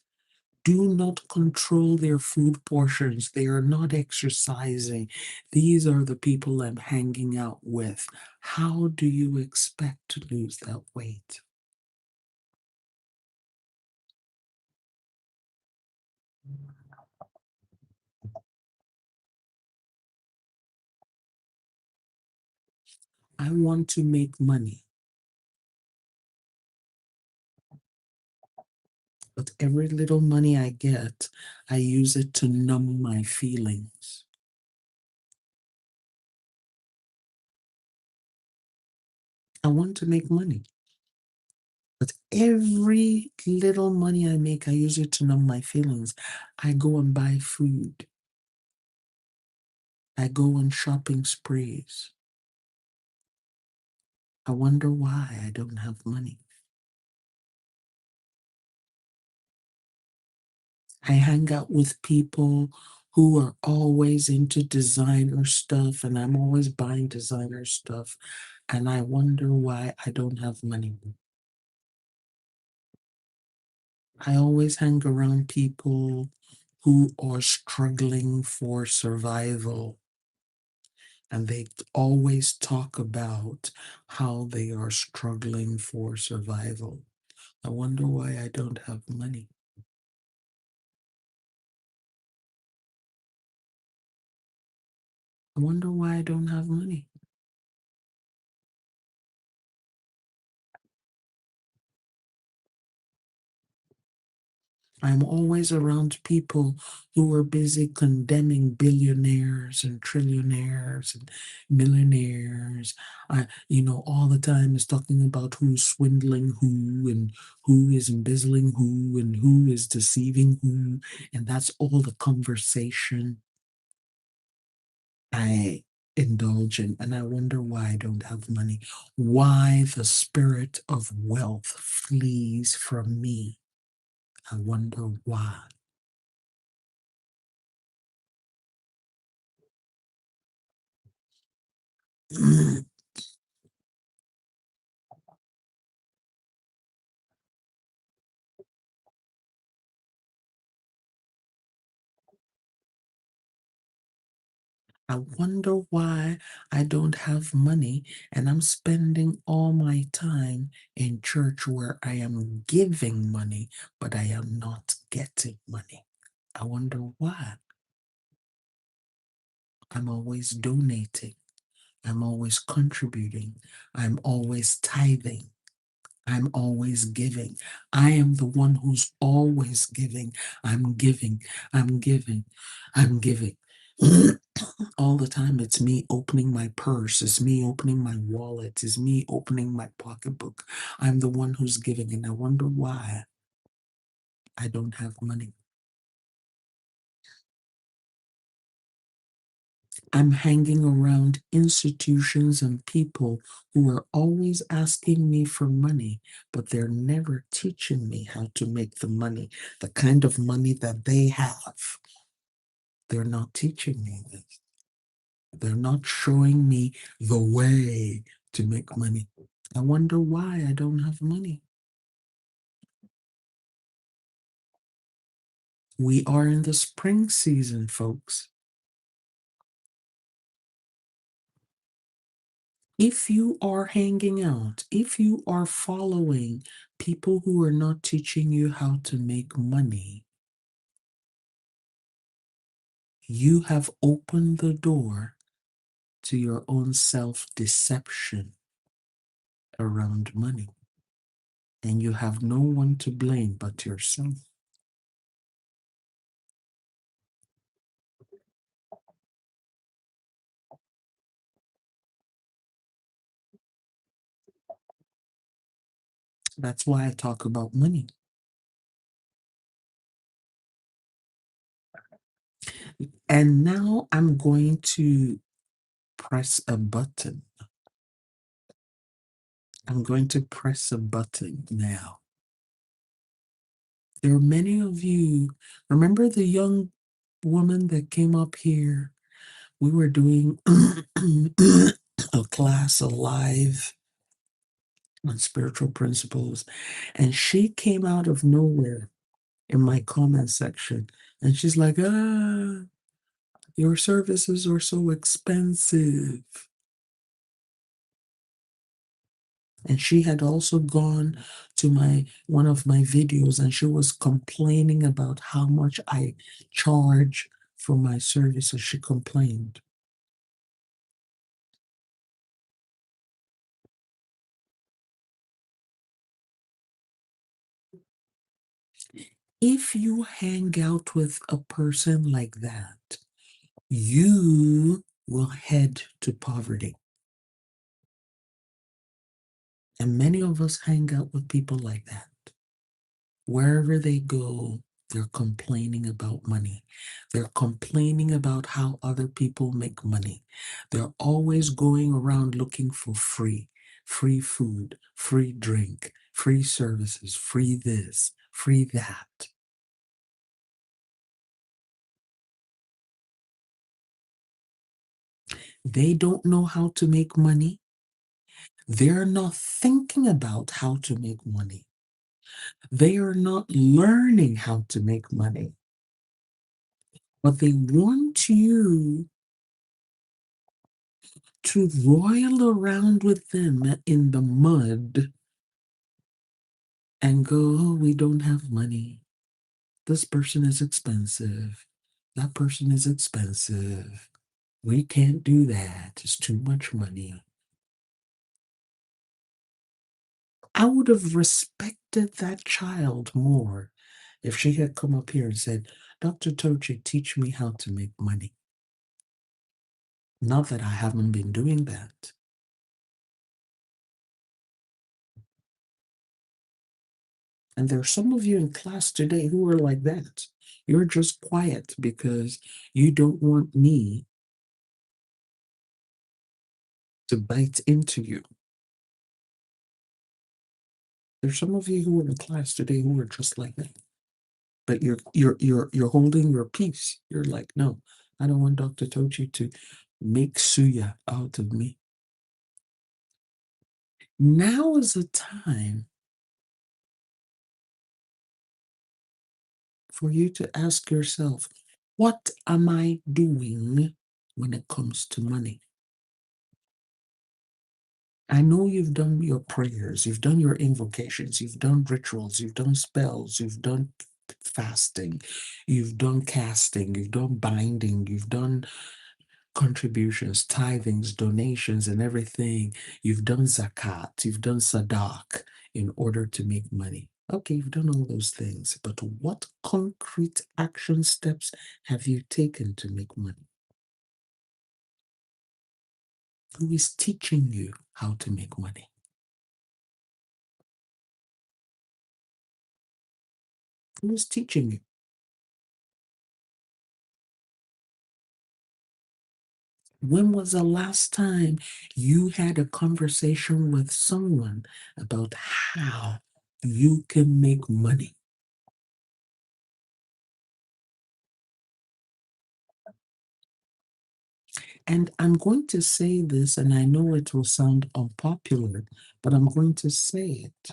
do not control their food portions. They are not exercising. These are the people I'm hanging out with. How do you expect to lose that weight? I want to make money, but every little money I get, I use it to numb my feelings. I want to make money, but every little money I make, I use it to numb my feelings. I go and buy food. I go on shopping sprees. I wonder why I don't have money. I hang out with people who are always into designer stuff, and I'm always buying designer stuff, and I wonder why I don't have money. I always hang around people who are struggling for survival, and they always talk about how they are struggling for survival. I wonder why I don't have money. I wonder why I don't have money. I'm always around people who are busy condemning billionaires and trillionaires and millionaires. All the time is talking about who's swindling who and who is embezzling who and who is deceiving who. And that's all the conversation I indulge in. And I wonder why I don't have money, why the spirit of wealth flees from me. I wonder why. I wonder why I don't have money and I'm spending all my time in church where I am giving money, but I am not getting money. I wonder why. I'm always donating. I'm always contributing. I'm always tithing. I'm always giving. I am the one who's always giving. I'm giving. I'm giving. I'm giving. All the time, it's me opening my purse, it's me opening my wallet, it's me opening my pocketbook. I'm the one who's giving, and I wonder why I don't have money. I'm hanging around institutions and people who are always asking me for money, but they're never teaching me how to make the money, the kind of money that they have. They're not teaching me this. They're not showing me the way to make money. I wonder why I don't have money. We are in the spring season, folks. If you are hanging out, if you are following people who are not teaching you how to make money, you have opened the door to your own self deception around money. And you have no one to blame but yourself. That's why I talk about money. And now I'm going to press a button. I'm going to press a button now. There are many of you. Remember the young woman that came up here? We were doing a class, a live on spiritual principles, and she came out of nowhere in my comment section, and she's like, your services are so expensive. And she had also gone to one of my videos and she was complaining about how much I charge for my services. She complained. If you hang out with a person like that, you will head to poverty. And many of us hang out with people like that. Wherever they go, they're complaining about money. They're complaining about how other people make money. They're always going around looking for free food, free drink, free services, free this, free that. They don't know how to make money. They're not thinking about how to make money. They are not learning how to make money. But they want you to roil around with them in the mud and go, oh, we don't have money. This person is expensive. That person is expensive. We can't do that. It's too much money. I would have respected that child more if she had come up here and said, Dr. Tochi, teach me how to make money. Not that I haven't been doing that. And there are some of you in class today who are like that. You're just quiet because you don't want me to bite into you. There's some of you who are in class today who are just like that. But you're holding your peace. You're like, no, I don't want Dr. Tochi to make suya out of me. Now is the time for you to ask yourself, what am I doing when it comes to money? I know you've done your prayers, you've done your invocations, you've done rituals, you've done spells, you've done fasting, you've done casting, you've done binding, you've done contributions, tithings, donations, and everything. You've done zakat, you've done sadaq in order to make money. Okay, you've done all those things, but what concrete action steps have you taken to make money? Who is teaching you how to make money? Who is teaching you? When was the last time you had a conversation with someone about how you can make money? And I'm going to say this, and I know it will sound unpopular, but I'm going to say it.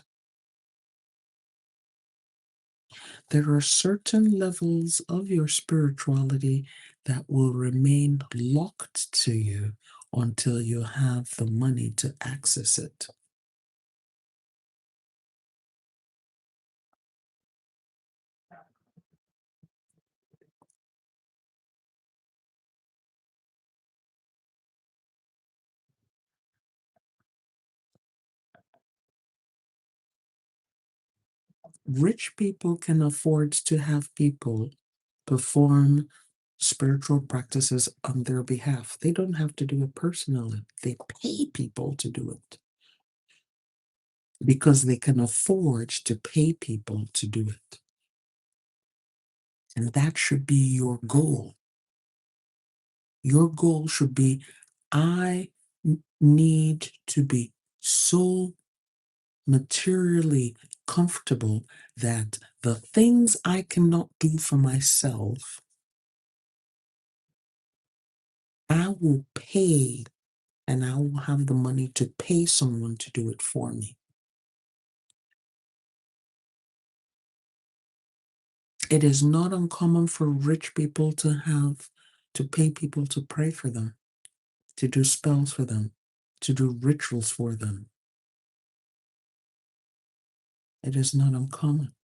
There are certain levels of your spirituality that will remain locked to you until you have the money to access it. Rich people can afford to have people perform spiritual practices on their behalf. They don't have to do it personally, they pay people to do it because they can afford to pay people to do it. And that should be your goal. Your goal should be I need to be so materially comfortable that the things I cannot do for myself, I will pay and I will have the money to pay someone to do it for me. It is not uncommon for rich people to pay people to pray for them, to do spells for them, to do rituals for them. It is not uncommon.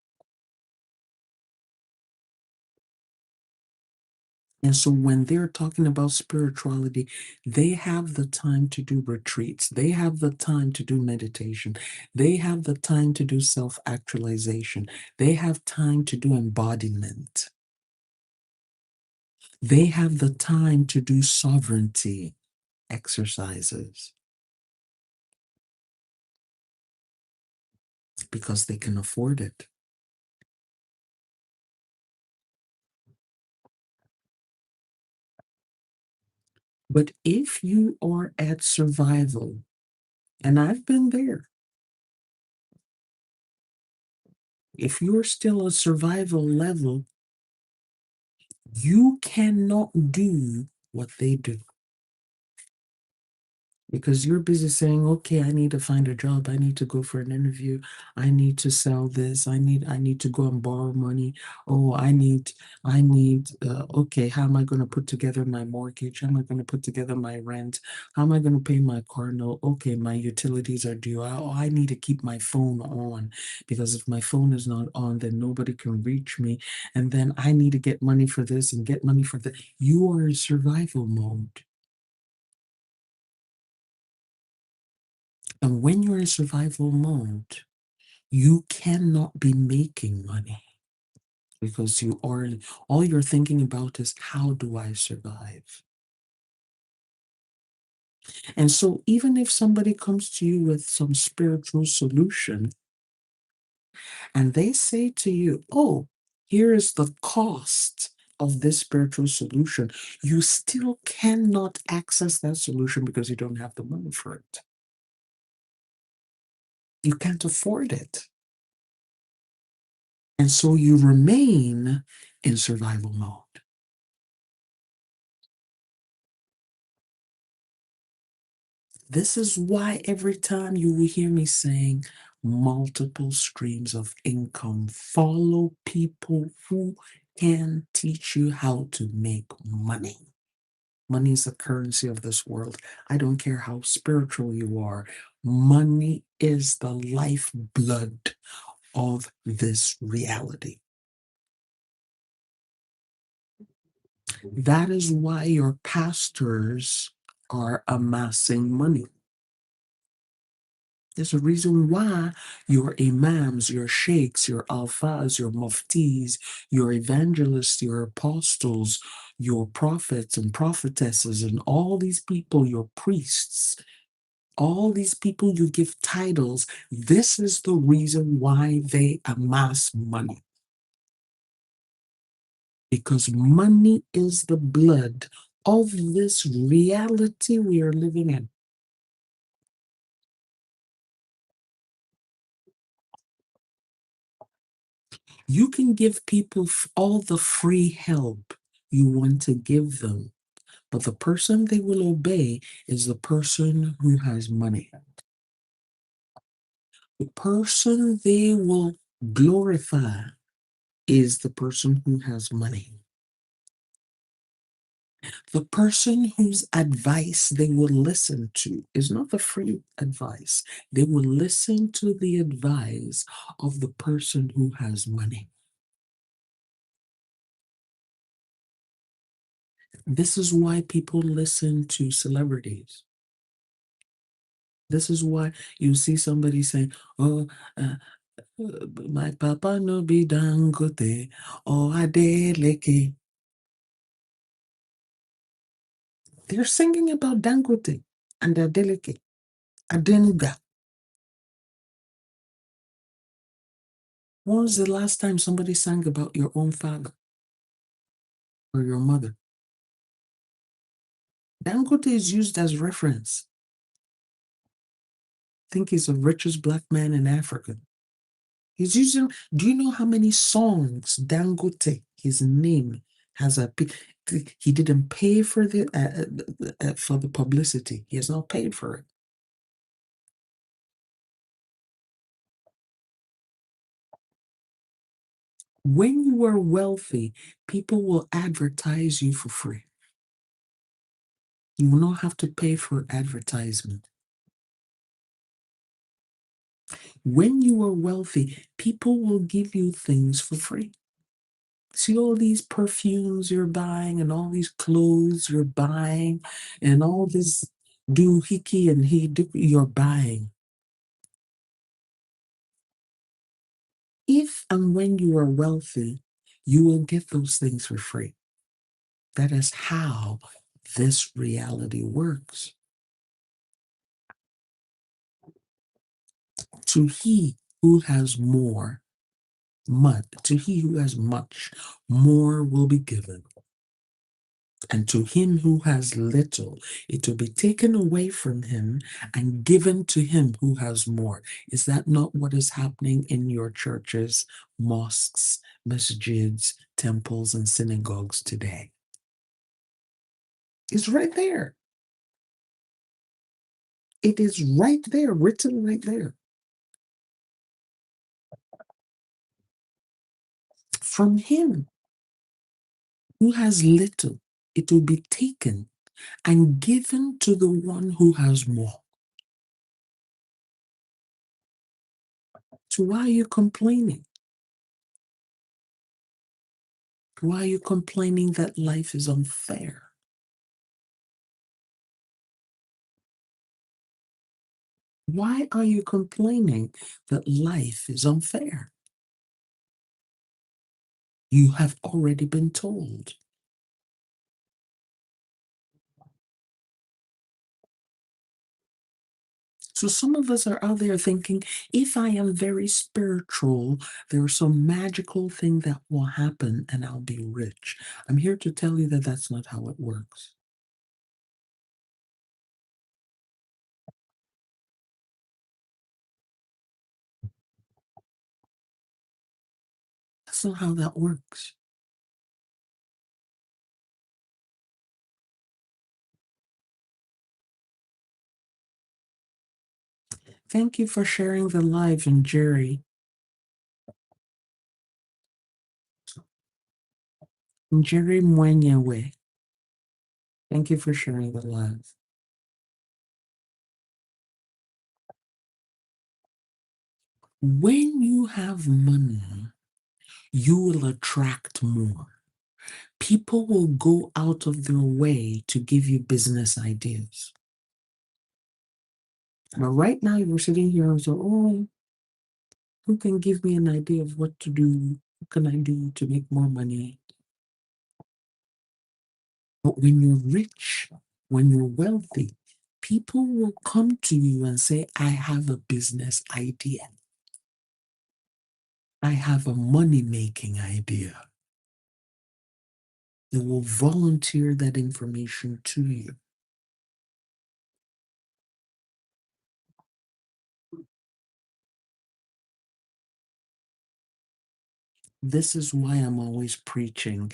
And so when they're talking about spirituality, they have the time to do retreats. They have the time to do meditation. They have the time to do self-actualization. They have time to do embodiment. They have the time to do sovereignty exercises because they can afford it. But if you are at survival, and I've been there, if you're still at survival level, you cannot do what they do. Because you're busy saying, okay, I need to find a job, I need to go for an interview, I need to sell this, I need to go and borrow money. Oh, okay, how am I going to put together my mortgage? How am I going to put together my rent? How am I going to pay my car note? Okay, my utilities are due. I need to keep my phone on because if my phone is not on, then nobody can reach me. And then I need to get money for this and get money for that. You are in survival mode. And when you're in survival mode, you cannot be making money because all you're thinking about is how do I survive? And so even if somebody comes to you with some spiritual solution and they say to you, oh, here is the cost of this spiritual solution, you still cannot access that solution because you don't have the money for it. You can't afford it. And so you remain in survival mode. This is why every time you will hear me saying multiple streams of income, follow people who can teach you how to make money. Money is the currency of this world. I don't care how spiritual you are. Money is the lifeblood of this reality. That is why your pastors are amassing money. There's a reason why your imams, your sheikhs, your alfas, your muftis, your evangelists, your apostles, your prophets and prophetesses, and all these people, your priests, all these people you give titles, this is the reason why they amass money. Because money is the blood of this reality we are living in. You can give people all the free help you want to give them, but the person they will obey is the person who has money. The person they will glorify is the person who has money. The person whose advice they will listen to is not the free advice. They will listen to the advice of the person who has money. This is why people listen to celebrities. This is why you see somebody saying, oh, my papa no be Dangote or Adeleke. They're singing about Dangote and Adeleke, Adenuga. When was the last time somebody sang about your own father or your mother? Dangote is used as reference. I think he's the richest black man in Africa. He's using, do you know how many songs Dangote, his name, has a, he didn't pay for the publicity. He has not paid for it. When you are wealthy, people will advertise you for free. You will not have to pay for advertisement. When you are wealthy, people will give you things for free. See all these perfumes you're buying and all these clothes you're buying and all this doohickey and you're buying. If and when you are wealthy, you will get those things for free. That is how this reality works. To he who has to he who has much, more will be given. And to him who has little, it will be taken away from him and given to him who has more. Is that not what is happening in your churches, mosques, masjids, temples, and synagogues today? It's right there. It is right there, written right there. From him who has little, it will be taken and given to the one who has more. So why are you complaining? Why are you complaining that life is unfair? Why are you complaining that life is unfair? You have already been told. So some of us are out there thinking, if I am very spiritual, there's some magical thing that will happen and I'll be rich. I'm here to tell you that that's not how it works. That's not how that works. Thank you for sharing the live, and Jerry. Jerry Mwenyewe. Thank you for sharing the live. When you have money, you will attract more. People will go out of their way to give you business ideas. But right now, you're sitting here and say, oh, who can give me an idea of what to do? What can I do to make more money? But when you're rich, when you're wealthy, people will come to you and say, I have a business idea. I have a money-making idea. They will volunteer that information to you. This is why I'm always preaching,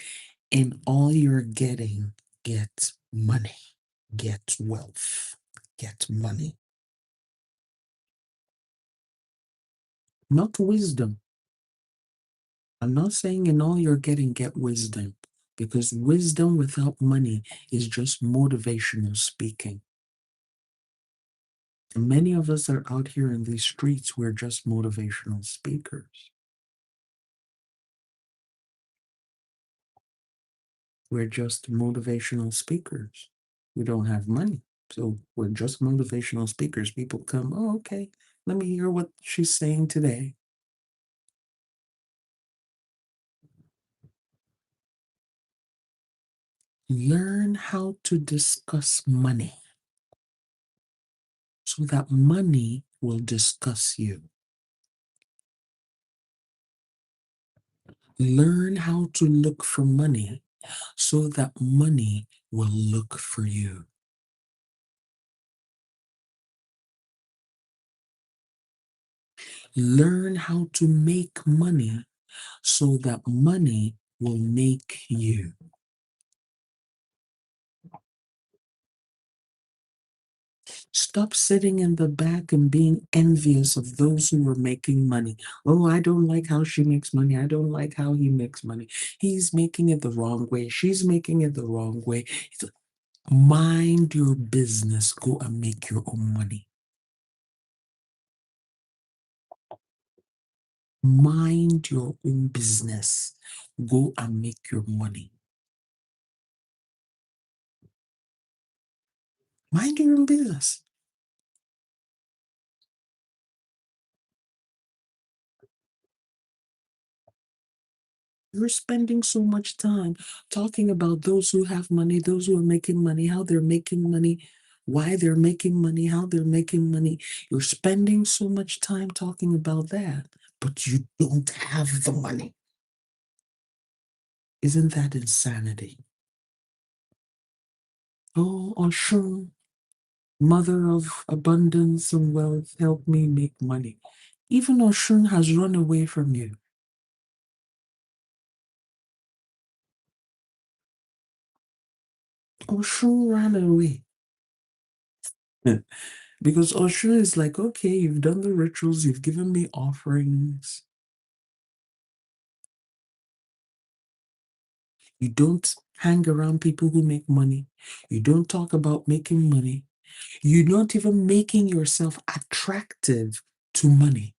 in all you're getting, get money, get wealth, get money. Not wisdom. I'm not saying in all you're getting, get wisdom, because wisdom without money is just motivational speaking. And many of us are out here in these streets, we're just motivational speakers. We're just motivational speakers. We don't have money. So we're just motivational speakers. People come, oh, okay, let me hear what she's saying today. Learn how to discuss money so that money will discuss you. Learn how to look for money so that money will look for you. Learn how to make money so that money will make you. Stop sitting in the back and being envious of those who are making money. Oh, I don't like how she makes money. I don't like how he makes money. He's making it the wrong way. She's making it the wrong way. Mind your business. Go and make your own money. Mind your own business. Go and make your money. Mind your own business. You're spending so much time talking about those who have money, those who are making money, how they're making money, why they're making money, how they're making money. You're spending so much time talking about that, but you don't have the money. Isn't that insanity? Oh, Oshun, mother of abundance and wealth, help me make money. Even Oshun has run away from you. Oshun ran away. Because Oshun is like, okay, you've done the rituals, you've given me offerings. You don't hang around people who make money. You don't talk about making money. You're not even making yourself attractive to money.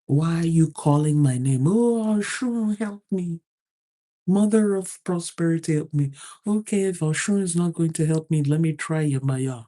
Why are you calling my name? Oh, Oshun, help me. Mother of prosperity, help me. Okay, if Oshun is not going to help me, let me try Yamaya.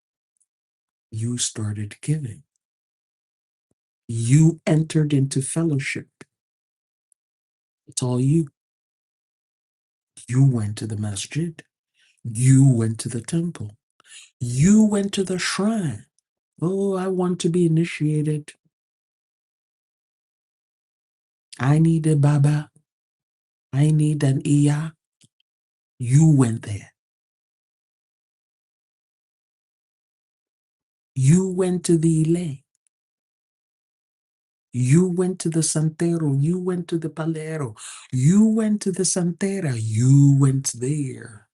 You started giving. You entered into fellowship. It's all you. You went to the masjid. You went to the temple. You went to the shrine. Oh, I want to be initiated. I need a baba. I need an iya. You went there. You went to the ile. You went to the santero. You went to the palero. You went to the santera. You went there.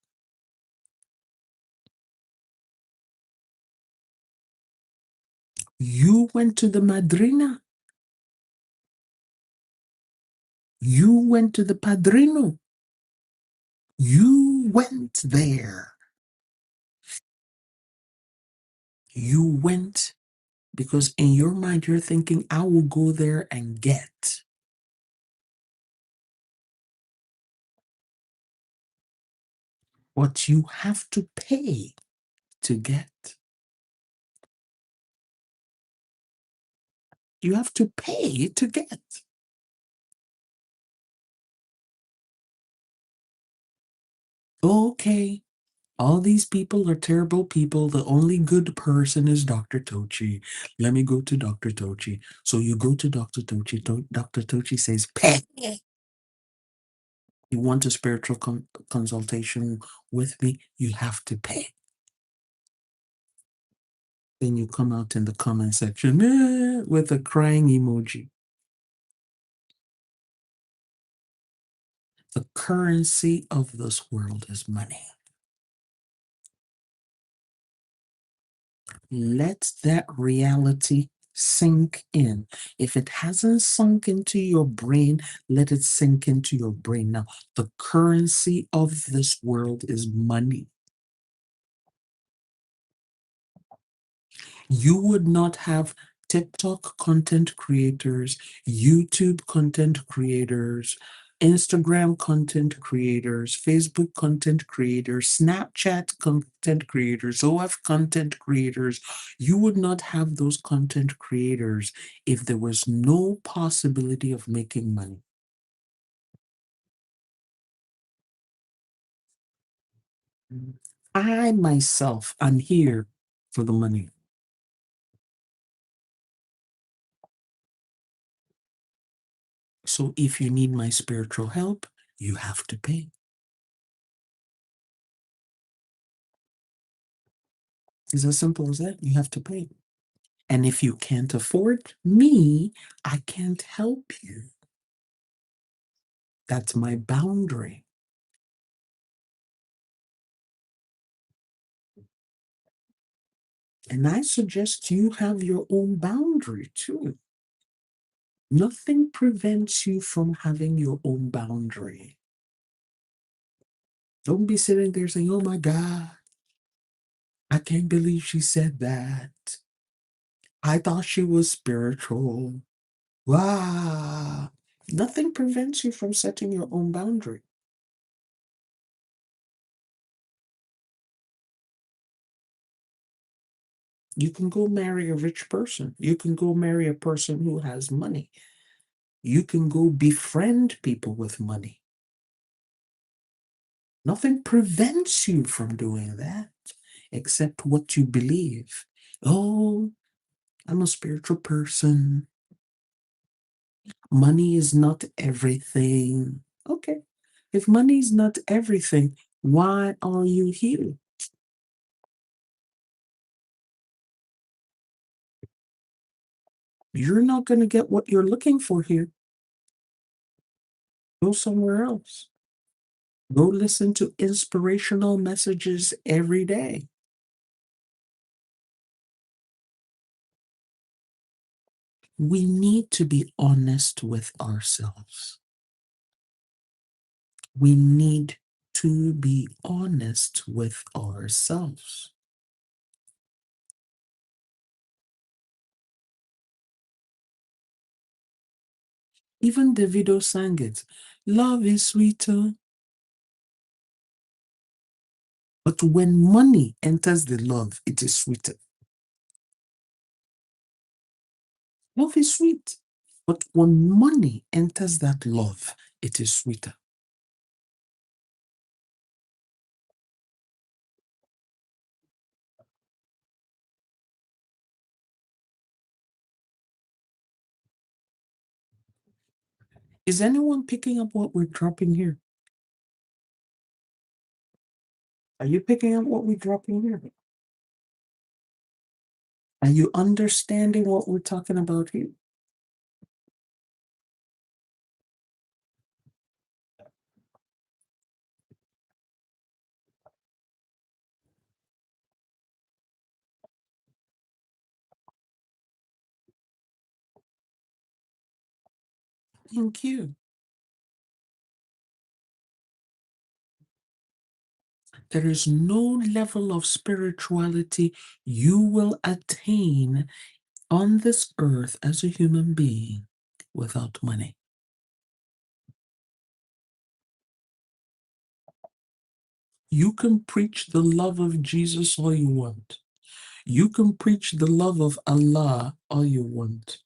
You went to the madrina. You went to the padrino. You went there. You went because in your mind you're thinking, I will go there and get. But you have to pay to get. You have to pay to get. Okay, all these people are terrible people. The only good person is Dr. Tochi. Let me go to Dr. Tochi. So you go to Dr. Tochi. Dr. Tochi says, pay. You want a spiritual consultation with me? You have to pay. Then you come out in the comment section with a crying emoji. The currency of this world is money. Let that reality sink in. If it hasn't sunk into your brain, let it sink into your brain. Now, the currency of this world is money. You would not have TikTok content creators, YouTube content creators, Instagram content creators, Facebook content creators, Snapchat content creators, OF content creators. You would not have those content creators if there was no possibility of making money. I myself am here for the money. So if you need my spiritual help, you have to pay. It's as simple as that. You have to pay. And if you can't afford me, I can't help you. That's my boundary. And I suggest you have your own boundary too. Nothing prevents you from having your own boundary. Don't be sitting there saying, oh my God, I can't believe she said that. I thought she was spiritual. Wow. Nothing prevents you from setting your own boundary. You can go marry a rich person. You can go marry a person who has money. You can go befriend people with money. Nothing prevents you from doing that except what you believe. Oh, I'm a spiritual person. Money is not everything. Okay. If money is not everything, why are you here? You're not going to get what you're looking for here. Go somewhere else. Go listen to inspirational messages every day. We need to be honest with ourselves. We need to be honest with ourselves. Even Davido sang it. Love is sweeter. But when money enters the love, it is sweeter. Love is sweet. But when money enters that love, it is sweeter. Is anyone picking up what we're dropping here? Are you picking up what we're dropping here? Are you understanding what we're talking about here? Thank you. There is no level of spirituality you will attain on this earth as a human being without money. You can preach the love of Jesus all you want. You can preach the love of Allah all you want.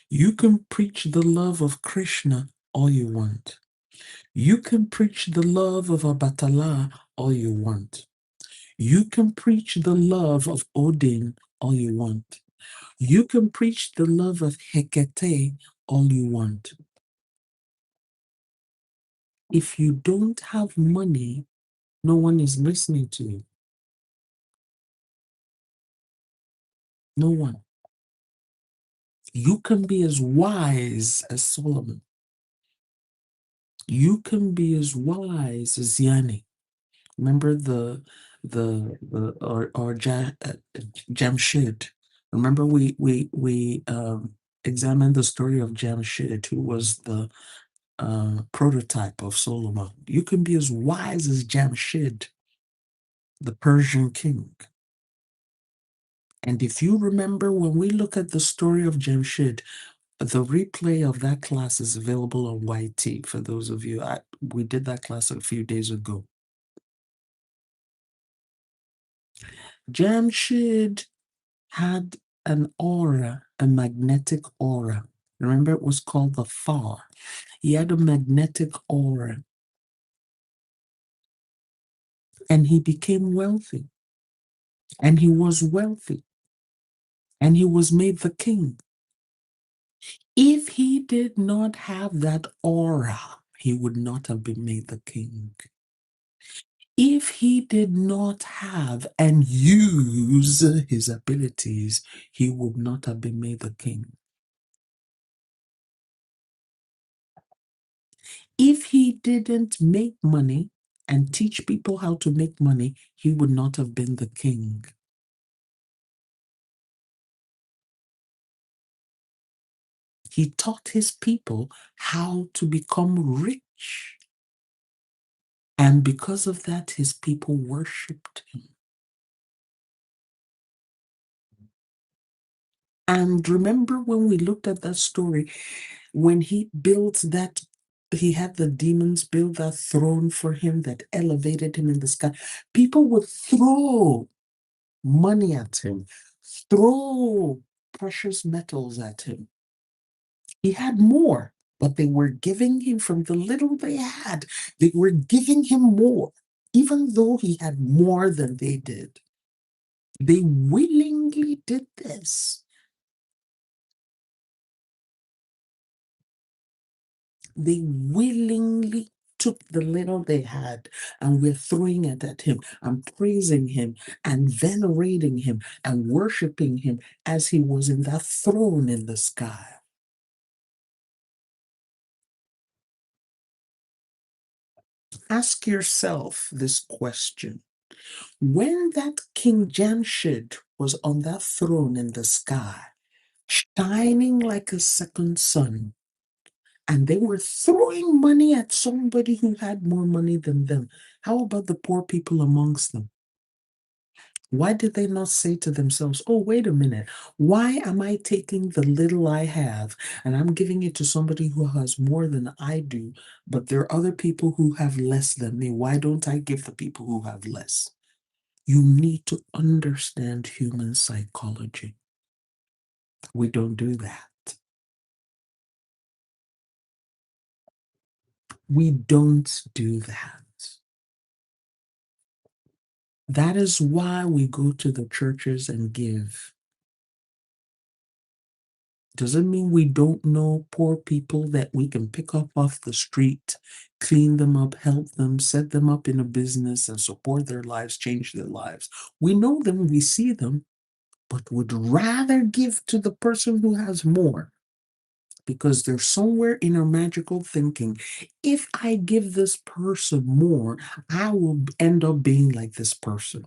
You can preach the love of Krishna all you want. You can preach the love of Abatala all you want. You can preach the love of Odin all you want. You can preach the love of Hecate all you want. If you don't have money, no one is listening to you. No one. You can be as wise as Solomon. You can be as wise as Yanni. Remember Jamshid. Remember we examined the story of Jamshid, who was the prototype of Solomon. You can be as wise as Jamshid, the Persian king. And if you remember, when we look at the story of Jamshid, the replay of that class is available on YT for those of you. We did that class a few days ago. Jamshid had an aura, a magnetic aura. Remember, it was called the Fa. He had a magnetic aura. And he became wealthy. And he was wealthy. And he was made the king. If he did not have that aura, he would not have been made the king. If he did not have and use his abilities, he would not have been made the king. If he didn't make money and teach people how to make money, he would not have been the king. He taught his people how to become rich. And because of that, his people worshipped him. And remember when we looked at that story, when he built that, he had the demons build that throne for him that elevated him in the sky. People would throw money at him, throw precious metals at him. He had more, but they were giving him from the little they had. They were giving him more, even though he had more than they did. They willingly did this. They willingly took the little they had and were throwing it at him and praising him and venerating him and worshiping him as he was in that throne in the sky. Ask yourself this question. When that King Jamshid was on that throne in the sky, shining like a second sun, and they were throwing money at somebody who had more money than them, how about the poor people amongst them? Why did they not say to themselves, oh, wait a minute, why am I taking the little I have and I'm giving it to somebody who has more than I do, but there are other people who have less than me? Why don't I give the people who have less? You need to understand human psychology. We don't do that. We don't do that. That is why we go to the churches and give. Doesn't mean we don't know poor people that we can pick up off the street, clean them up, help them, set them up in a business and support their lives, change their lives. We know them, we see them, but would rather give to the person who has more because they're somewhere in our magical thinking. If I give this person more, I will end up being like this person.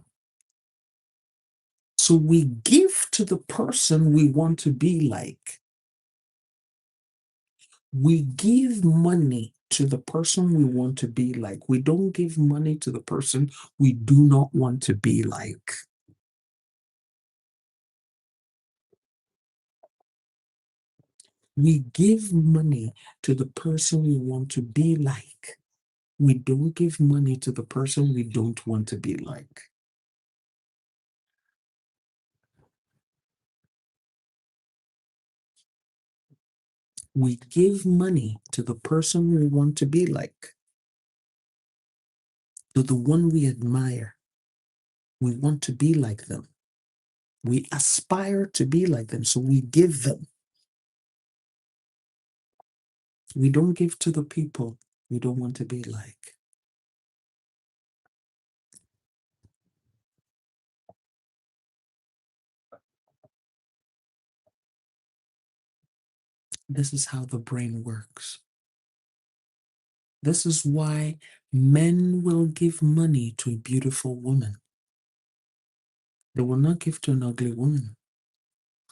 So we give to the person we want to be like. We give money to the person we want to be like. We don't give money to the person we do not want to be like. We give money to the person we want to be like. We don't give money to the person we don't want to be like. We give money to the person we want to be like, to the one we admire. We want to be like them. We aspire to be like them, so we give them. We don't give to the people we don't want to be like. This is how the brain works. This is why men will give money to a beautiful woman. They will not give to an ugly woman.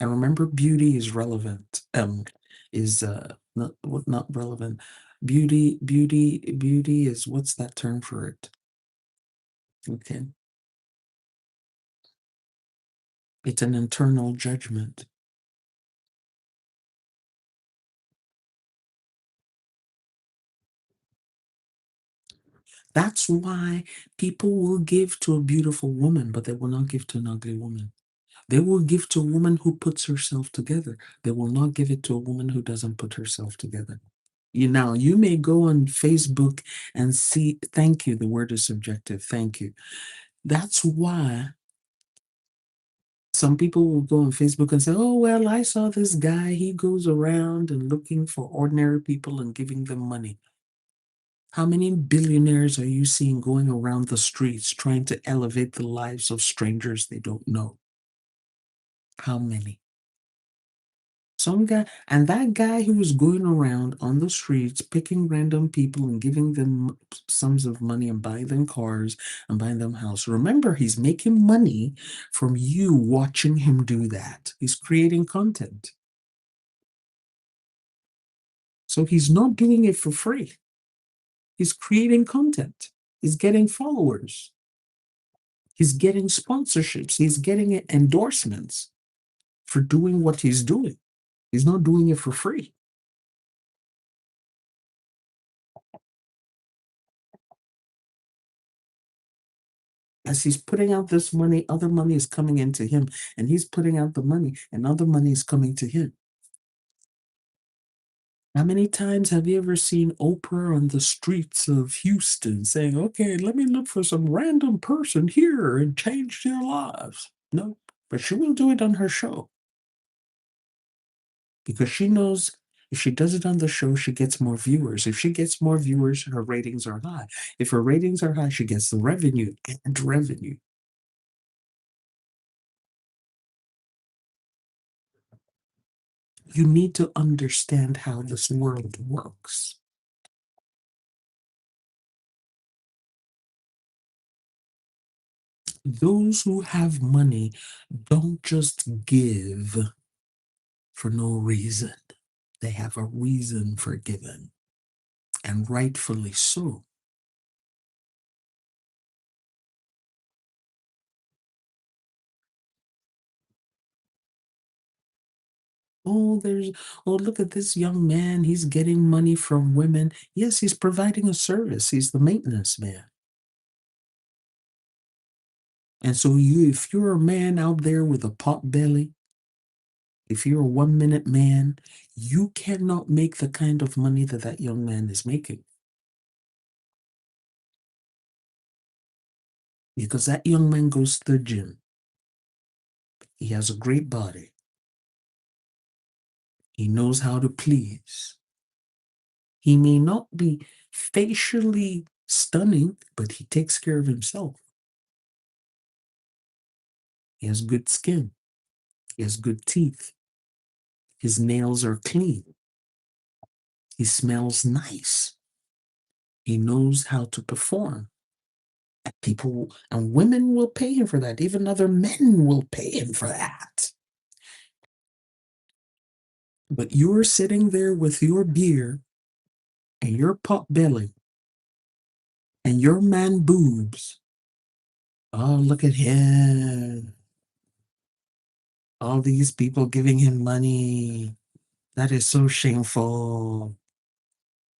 And remember, beauty is relevant. Is not relevant. Beauty is, what's that term for it? Okay. It's an internal judgment. That's why people will give to a beautiful woman, but they will not give to an ugly woman. They will give to a woman who puts herself together. They will not give it to a woman who doesn't put herself together. You may go on Facebook and see, thank you, the word is subjective, thank you. That's why some people will go on Facebook and say, oh, well, I saw this guy, he goes around and looking for ordinary people and giving them money. How many billionaires are you seeing going around the streets trying to elevate the lives of strangers they don't know? How many? Some guy, and that guy who was going around on the streets picking random people and giving them sums of money and buying them cars and buying them house. Remember, he's making money from you watching him do that. He's creating content. So he's not doing it for free. He's creating content. He's getting followers. He's getting sponsorships. He's getting endorsements for doing what he's doing. He's not doing it for free. As he's putting out this money, other money is coming into him, and he's putting out the money, and other money is coming to him. How many times have you ever seen Oprah on the streets of Houston saying, okay, let me look for some random person here and change their lives? No, but she will do it on her show because she knows if she does it on the show, she gets more viewers. If she gets more viewers, her ratings are high. If her ratings are high, she gets the revenue and revenue. You need to understand how this world works. Those who have money don't just give for no reason. They have a reason for giving, and rightfully so. Oh, look at this young man. He's getting money from women. Yes, he's providing a service. He's the maintenance man. And so if you're a man out there with a pot belly, If you're a 1-minute man, you cannot make the kind of money that that young man is making. Because that young man goes to the gym. He has a great body. He knows how to please. He may not be facially stunning, but he takes care of himself. He has good skin. He has good teeth. His nails are clean. He smells nice. He knows how to perform. And people and women will pay him for that. Even other men will pay him for that. But you're sitting there with your beer and your pot belly and your man boobs. Oh, look at him. All these people giving him money. That is so shameful.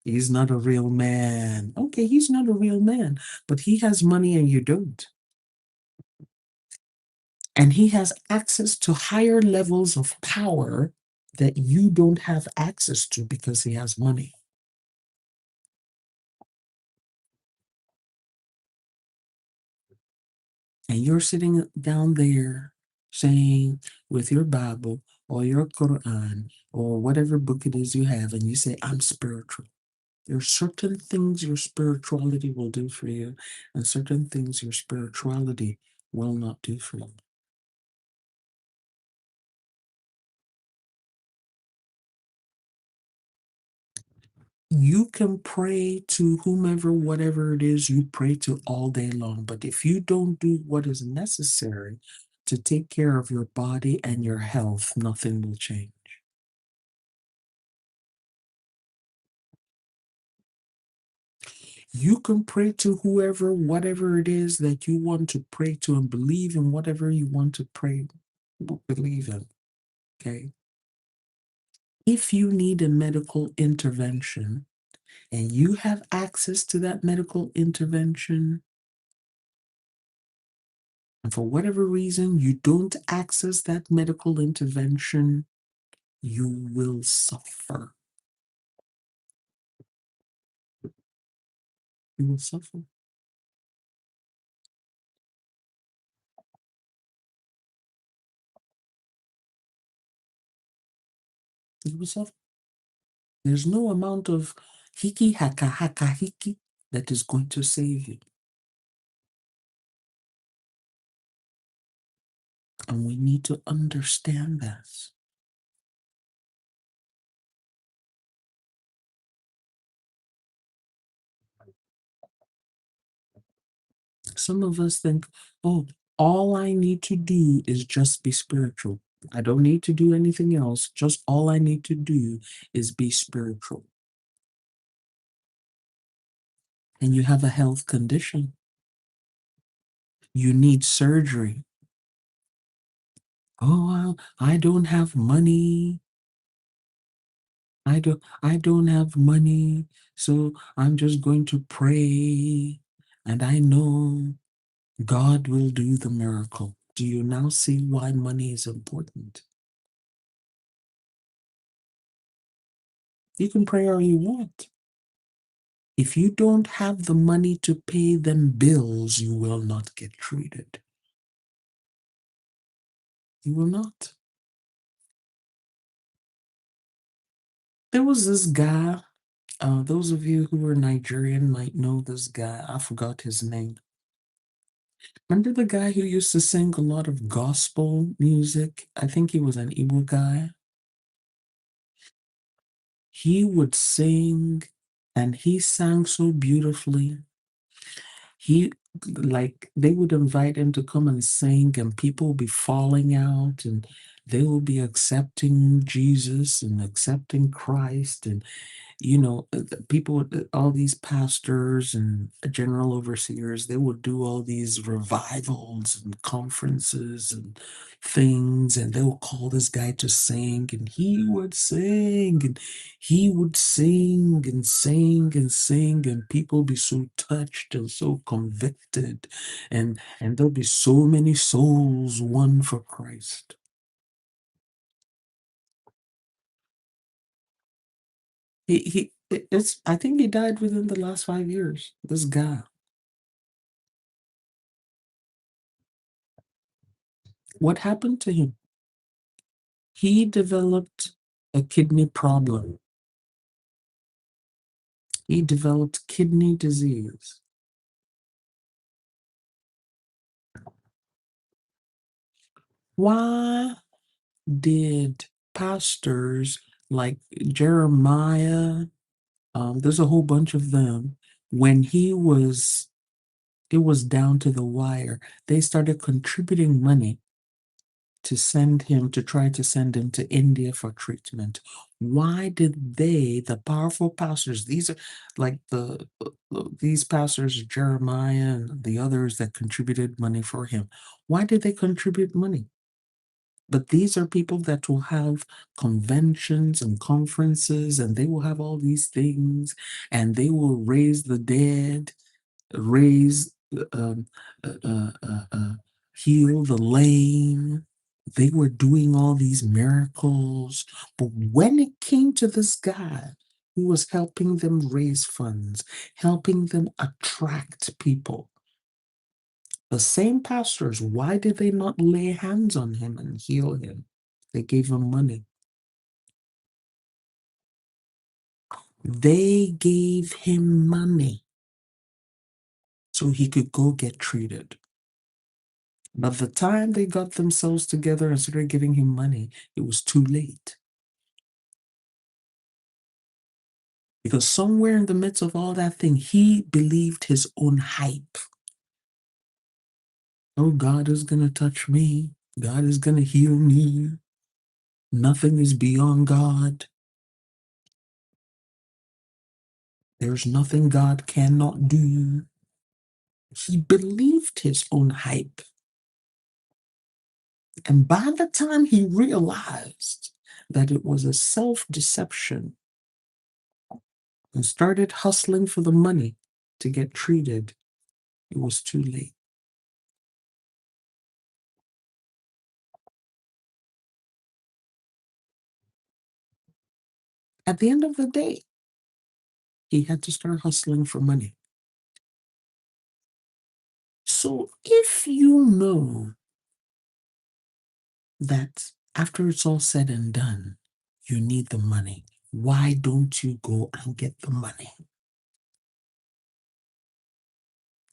He's not a real man. Okay, he's not a real man, but he has money and you don't. And he has access to higher levels of power that you don't have access to because he has money. And you're sitting down there saying with your Bible or your Quran or whatever book it is you have, and you say, I'm spiritual. There are certain things your spirituality will do for you, and certain things your spirituality will not do for you. You can pray to whomever, whatever it is you pray to all day long, but if you don't do what is necessary to take care of your body and your health, nothing will change. You can pray to whoever, whatever it is that you want to pray to, and believe in whatever you want to pray, believe in, okay? If you need a medical intervention and you have access to that medical intervention, and for whatever reason you don't access that medical intervention, you will suffer. You will suffer. You will suffer. There's no amount of hiki haka haka hiki that is going to save you. And we need to understand this. Some of us think, oh, all I need to do is just be spiritual. I don't need to do anything else. Just all I need to do is be spiritual. And you have a health condition. You need surgery. Oh, I don't have money. I don't have money, so I'm just going to pray, and I know God will do the miracle. Do you now see why money is important? You can pray all you want. If you don't have the money to pay them bills, you will not get treated. You will not. There was this guy, those of you who are Nigerian might know this guy. I forgot his name. Remember the guy who used to sing a lot of gospel music? I think he was an Igbo guy. He would sing, and he sang so beautifully. He, like, they would invite him to come and sing, and people would be falling out, and they will be accepting Jesus and accepting Christ. And people, all these pastors and general overseers, they would do all these revivals and conferences and things, and they would call this guy to sing, and he would sing, and he would sing and sing and sing, and people be so touched and so convicted, and there'll be so many souls won for Christ. I think he died within the last 5 years, this guy. What happened to him? He developed a kidney problem. He developed kidney disease. Why did pastors like Jeremiah, there's a whole bunch of them, when it was down to the wire, they started contributing money to try to send him to India for treatment. Why did they, the powerful pastors, these are like these pastors, Jeremiah and the others that contributed money for him, why did they contribute money? But these are people that will have conventions and conferences, and they will have all these things, and they will raise the dead, raise, um, uh, uh, uh, uh, heal the lame. They were doing all these miracles. But when it came to this guy who was helping them raise funds, helping them attract people, the same pastors, why did they not lay hands on him and heal him? They gave him money. They gave him money so he could go get treated. By the time they got themselves together and started giving him money, it was too late. Because somewhere in the midst of all that thing, he believed his own hype. Oh, God is going to touch me. God is going to heal me. Nothing is beyond God. There's nothing God cannot do. He believed his own hype. And by the time he realized that it was a self-deception and started hustling for the money to get treated, it was too late. At the end of the day, he had to start hustling for money. So if you know that after it's all said and done, you need the money, why don't you go and get the money?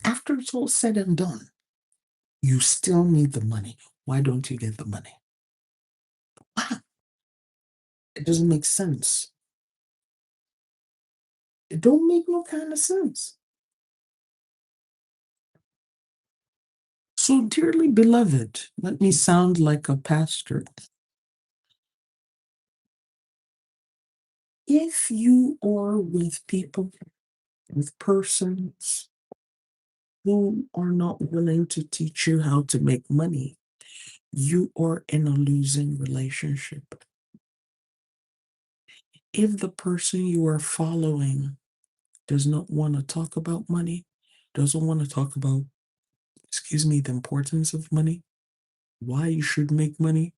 After it's all said and done, you still need the money. Why don't you get the money? Wow, it doesn't make sense. It don't make no kind of sense. So, dearly beloved, let me sound like a pastor. If you are with people, with persons who are not willing to teach you how to make money, you are in a losing relationship. If the person you are following does not want to talk about money, doesn't want to talk about, excuse me, the importance of money, why you should make money,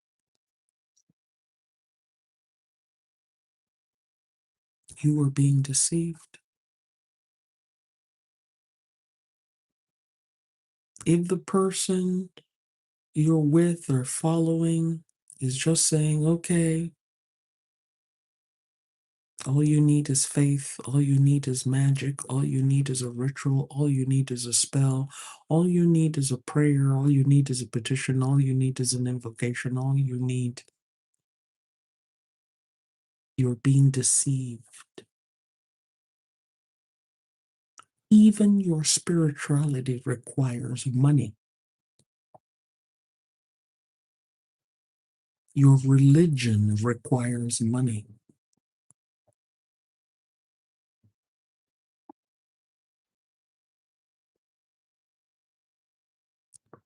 you are being deceived. If the person you're with or following is just saying, okay, all you need is faith, all you need is magic, all you need is a ritual, all you need is a spell, all you need is a prayer, all you need is a petition, all you need is an invocation, all you need. You're being deceived. Even your spirituality requires money. Your religion requires money.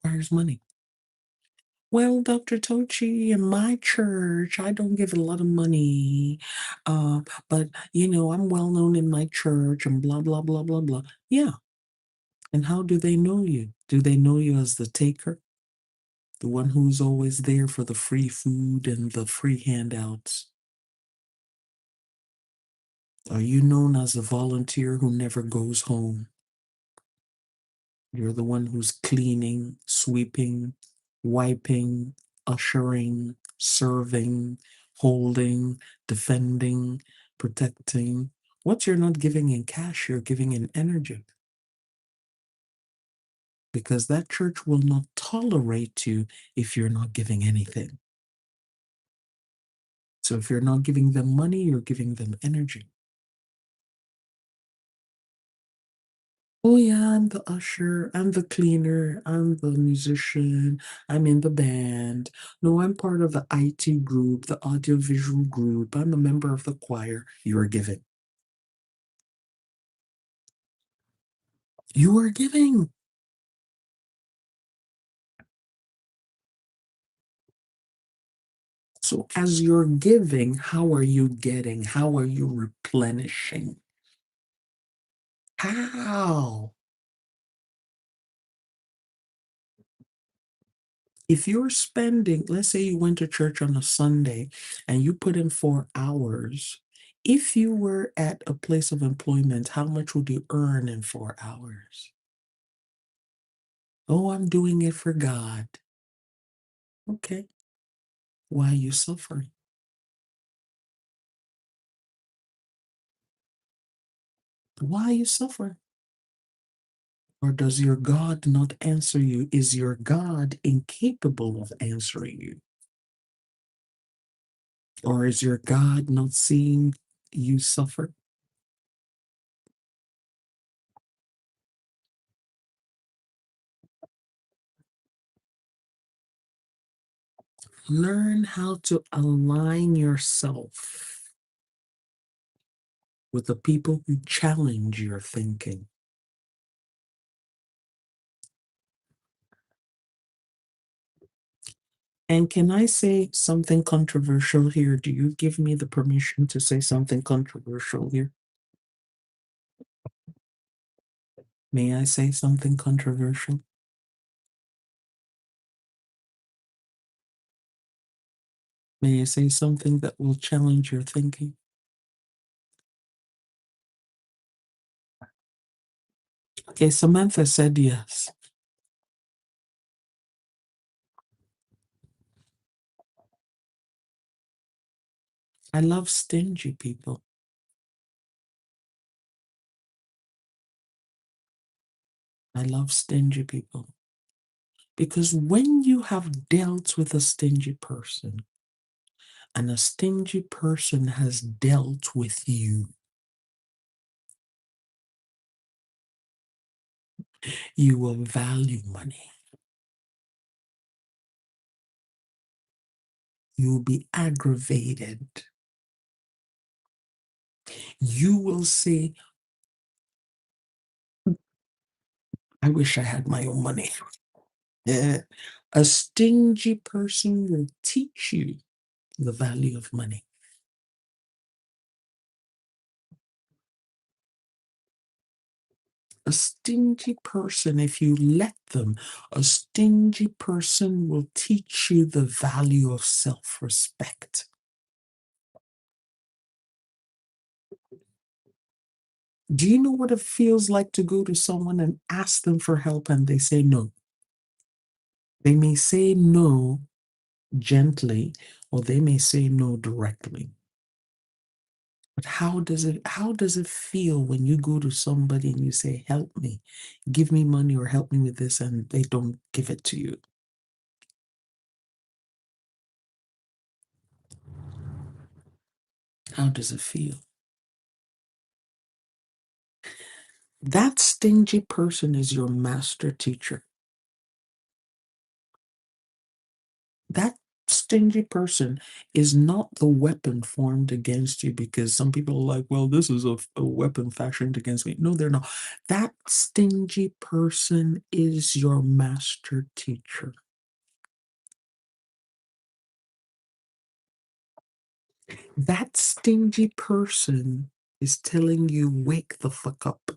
Requires money. Well, Dr. Tochi, in my church, I don't give a lot of money. But I'm well known in my church and blah, blah, blah, blah, blah. Yeah. And how do they know you? Do they know you as the taker? The one who's always there for the free food and the free handouts? Are you known as a volunteer who never goes home? You're the one who's cleaning, sweeping, wiping, ushering, serving, holding, defending, protecting. What you're not giving in cash, you're giving in energy. Because that church will not tolerate you if you're not giving anything. So if you're not giving them money, you're giving them energy. Oh, yeah, I'm the usher, I'm the cleaner, I'm the musician, I'm in the band. No, I'm part of the IT group, the audiovisual group, I'm a member of the choir. You are giving. You are giving. So as you're giving, how are you getting? How are you replenishing? How? If you're spending, let's say you went to church on a Sunday and you put in 4 hours, if you were at a place of employment, how much would you earn in 4 hours? Oh, I'm doing it for God. Okay. Why are you suffering? Why are you suffering? Or does your God not answer you? Is your God incapable of answering you? Or is your God not seeing you suffer? Learn how to align yourself with the people who challenge your thinking. And can I say something controversial here? Do you give me the permission to say something controversial here? May I say something controversial? May I say something that will challenge your thinking? Okay, Samantha said yes. I love stingy people. I love stingy people. Because when you have dealt with a stingy person, and a stingy person has dealt with you, you will value money. You will be aggravated. You will say, I wish I had my own money. Yeah. A stingy person will teach you the value of money. A stingy person, if you let them, a stingy person will teach you the value of self-respect. Do you know what it feels like to go to someone and ask them for help and they say no? They may say no gently, or they may say no directly. But how does it feel when you go to somebody and you say, help me, give me money or help me with this, and they don't give it to you? How does it feel? That stingy person is your master teacher. That stingy person is not the weapon formed against you, because some people are like, well, this is a weapon fashioned against me. No, they're not. That stingy person is your master teacher. That stingy person is telling you, wake the fuck up.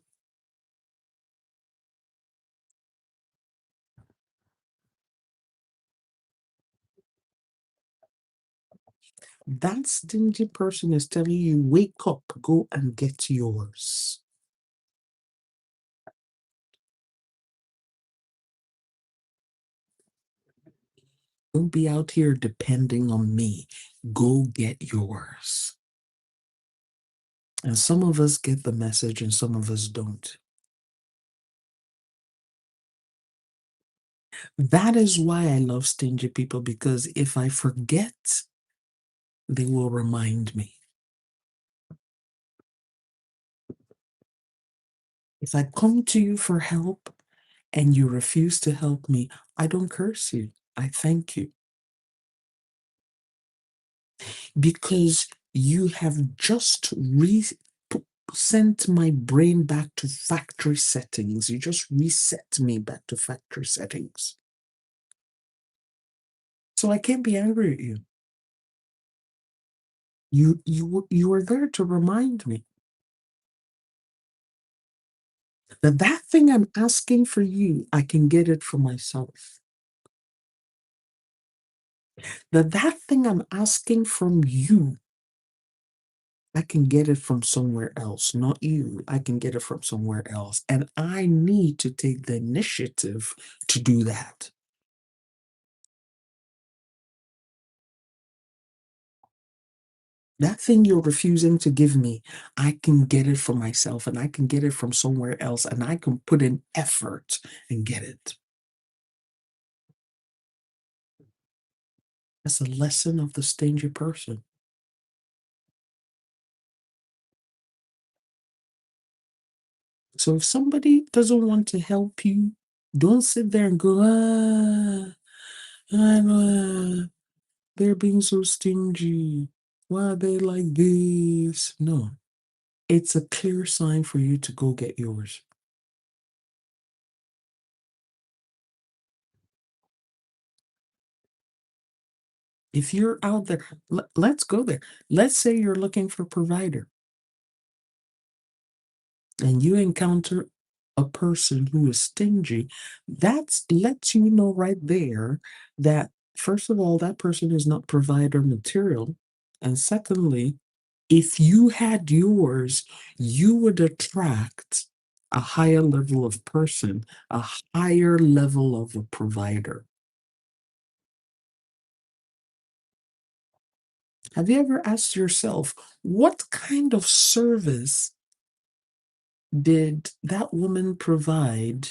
That stingy person is telling you, wake up, go and get yours. Don't be out here depending on me. Go get yours. And some of us get the message and some of us don't. That is why I love stingy people, because if I forget, they will remind me. If I come to you for help and you refuse to help me, I don't curse you. I thank you. Because you have just sent my brain back to factory settings. You just reset me back to factory settings. So I can't be angry at you. You were there to remind me that that thing I'm asking for you, I can get it for myself. That thing I'm asking from you, I can get it from somewhere else, not you. I can get it from somewhere else. And I need to take the initiative to do that. That thing you're refusing to give me, I can get it for myself and I can get it from somewhere else and I can put in effort and get it. That's a lesson of the stingy person. So if somebody doesn't want to help you, don't sit there and go, they're being so stingy. Why are they like this? No, it's a clear sign for you to go get yours. If you're out there, let's go there. Let's say you're looking for a provider and you encounter a person who is stingy, that lets you know right there that, first of all, that person is not provider material. And secondly, if you had yours, you would attract a higher level of person, a higher level of a provider. Have you ever asked yourself, what kind of service did that woman provide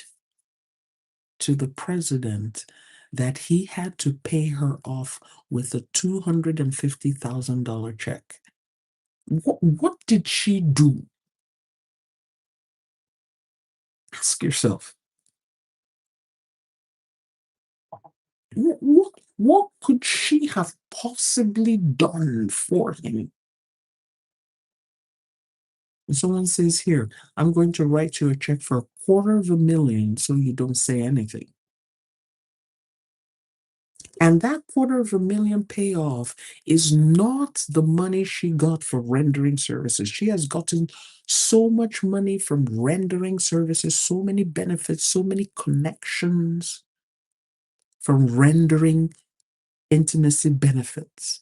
to the president that he had to pay her off with a $250,000 check? What did she do? Ask yourself. What could she have possibly done for him? And someone says, here, I'm going to write you a check for $250,000 so you don't say anything. And that $250,000 payoff is not the money she got for rendering services. She has gotten so much money from rendering services, so many benefits, so many connections from rendering intimacy benefits.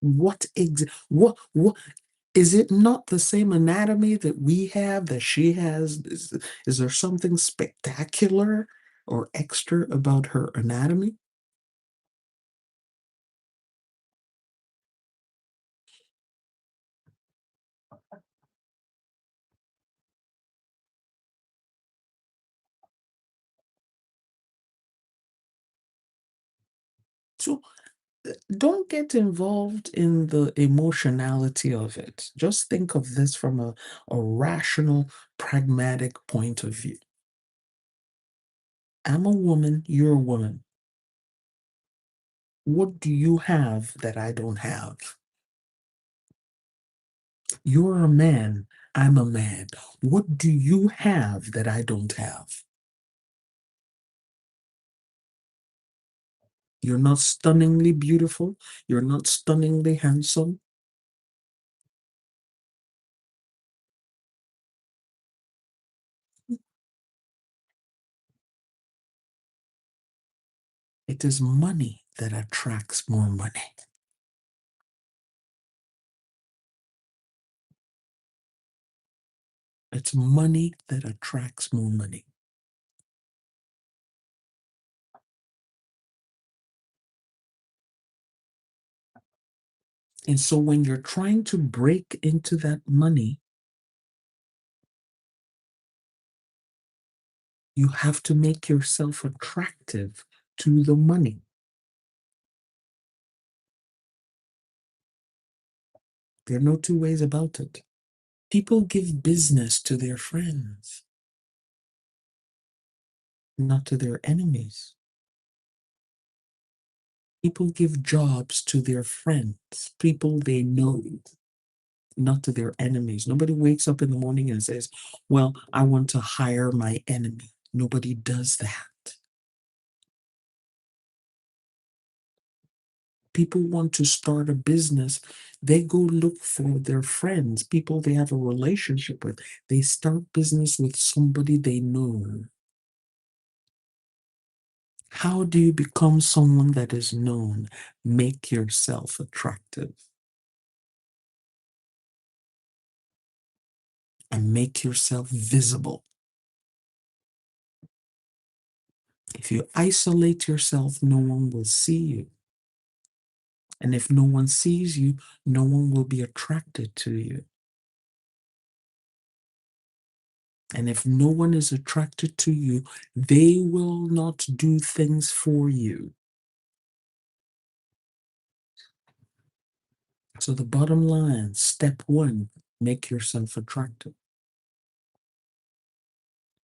What is it not the same anatomy that we have, that she has? Is there something spectacular or extra about her anatomy? So don't get involved in the emotionality of it. Just think of this from a rational, pragmatic point of view. I'm a woman, you're a woman. What do you have that I don't have? You're a man, I'm a man. What do you have that I don't have? You're not stunningly beautiful. You're not stunningly handsome. It is money that attracts more money. It's money that attracts more money. And so when you're trying to break into that money, you have to make yourself attractive to the money. There are no two ways about it. People give business to their friends, not to their enemies. People give jobs to their friends, people they know, not to their enemies. Nobody wakes up in the morning and says, well, I want to hire my enemy. Nobody does that. People want to start a business. They go look for their friends, people they have a relationship with. They start business with somebody they know. How do you become someone that is known? Make yourself attractive. And make yourself visible. If you isolate yourself, no one will see you. And if no one sees you, no one will be attracted to you. And if no one is attracted to you, they will not do things for you. So the bottom line, step one, make yourself attractive.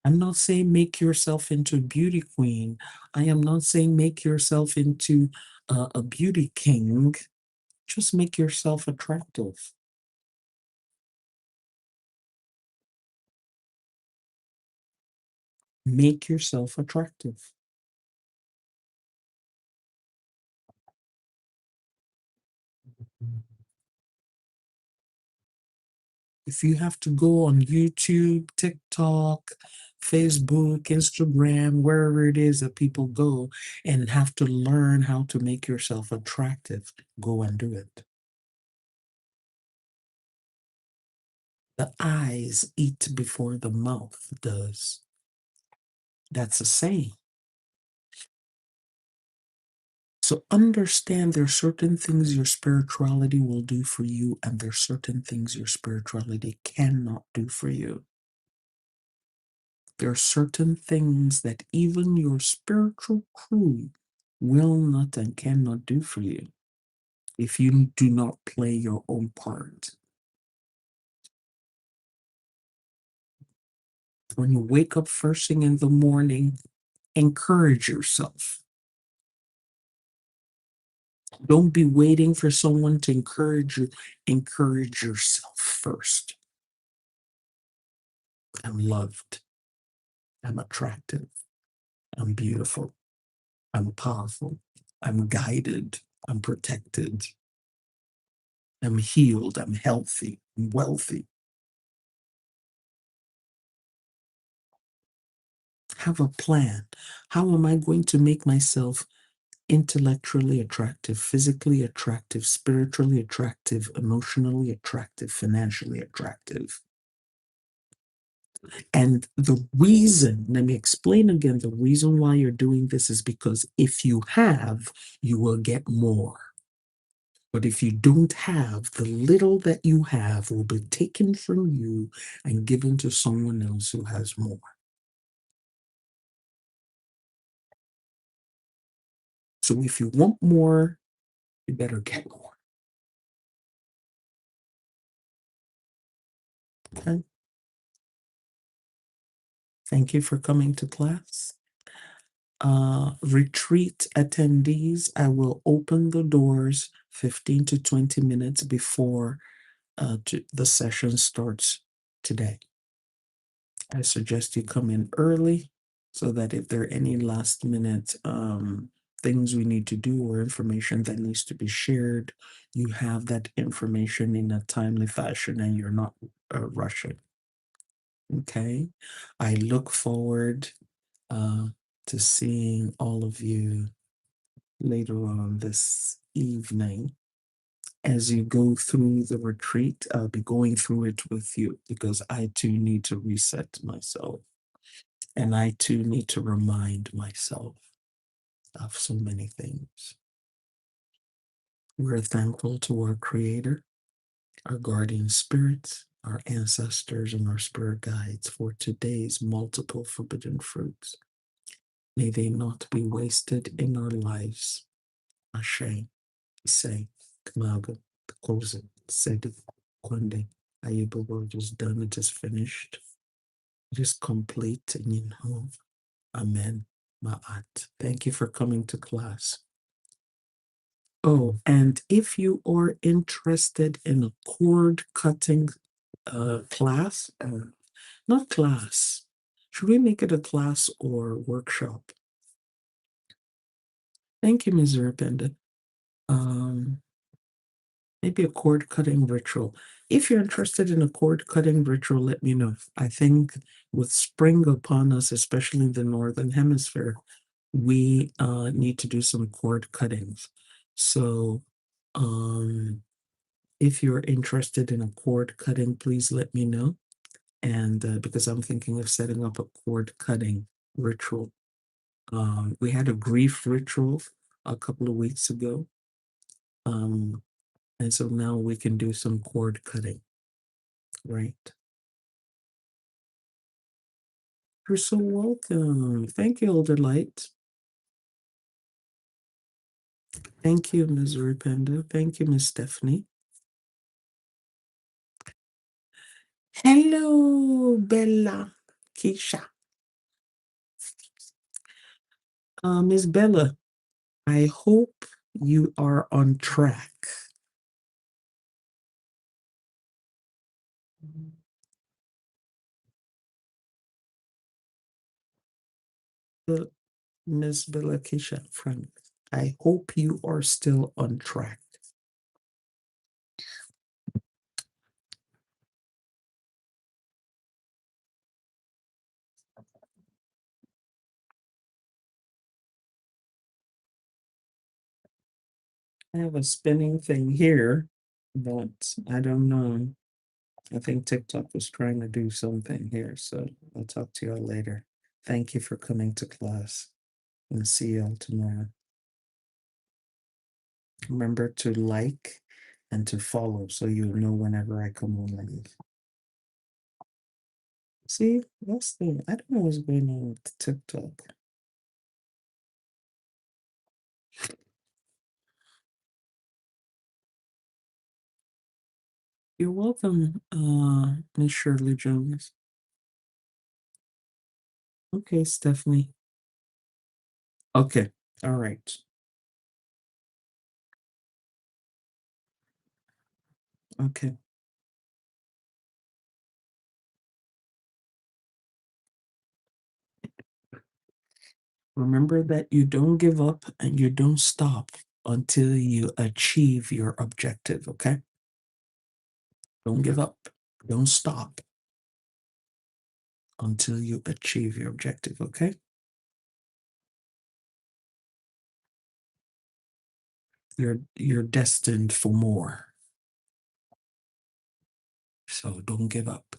I'm not saying make yourself into a beauty queen. I am not saying make yourself into a beauty king. Just make yourself attractive. Make yourself attractive. If you have to go on YouTube, TikTok, Facebook, Instagram, wherever it is that people go and have to learn how to make yourself attractive, go and do it. The eyes eat before the mouth does. That's a saying. So understand there are certain things your spirituality will do for you, and there are certain things your spirituality cannot do for you. There are certain things that even your spiritual crew will not and cannot do for you if you do not play your own part. When you wake up first thing in the morning, encourage yourself. Don't be waiting for someone to encourage you. Encourage yourself first. I'm loved. I'm attractive. I'm beautiful. I'm powerful. I'm guided. I'm protected. I'm healed. I'm healthy. I'm wealthy. Have a plan. How am I going to make myself intellectually attractive, physically attractive, spiritually attractive, emotionally attractive, financially attractive? And the reason, let me explain again, the reason why you're doing this is because if you have, you will get more. But if you don't have, the little that you have will be taken from you and given to someone else who has more. So if you want more, you better get more. Okay? Thank you for coming to class. Retreat attendees, I will open the doors 15 to 20 minutes before the session starts today. I suggest you come in early so that if there are any last minute things we need to do or information that needs to be shared, you have that information in a timely fashion and you're not rushing. Okay? I look forward to seeing all of you later on this evening. As you go through the retreat, I'll be going through it with you because I too need to reset myself. And I too need to remind myself of so many things. We're thankful to our Creator, our guardian spirits, our ancestors, and our spirit guides for today's multiple forbidden fruits. May they not be wasted in our lives. Ashe, say, Kamaga, Kosa, Sedi, Kwande, Ayuba, word is done, it is finished. It is complete, and you know, Amen. Ma'at. Thank you for coming to class. Oh, and if you are interested in a cord cutting class, not class, should we make it a class or workshop? Thank you, Ms. Urpenda. Maybe a cord cutting ritual. If you're interested in a cord cutting ritual, let me know. I think with spring upon us, especially in the Northern Hemisphere, we need to do some cord cuttings. So if you're interested in a cord cutting, please let me know. And because I'm thinking of setting up a cord cutting ritual. We had a grief ritual a couple of weeks ago. And so now we can do some cord cutting, right? You're so welcome. Thank you, Elder Light. Thank you, Ms. Rupenda. Thank you, Ms. Stephanie. Hello, Bella Keisha. Ms. Bella, I hope you are on track. Ms. Bella Keisha, Frank, I hope you are still on track. I have a spinning thing here, but I don't know. I think TikTok was trying to do something here, so I'll talk to you all later. Thank you for coming to class, and see you all tomorrow. Remember to like and to follow so you'll know whenever I come on live. See, that's the, I don't know what's going on with TikTok. You're welcome, Miss Shirley Jones. Okay, Stephanie. Okay, all right. Okay. Remember that you don't give up and you don't stop until you achieve your objective, okay? Don't give up. Don't stop until you achieve your objective, okay? You're destined for more. So don't give up.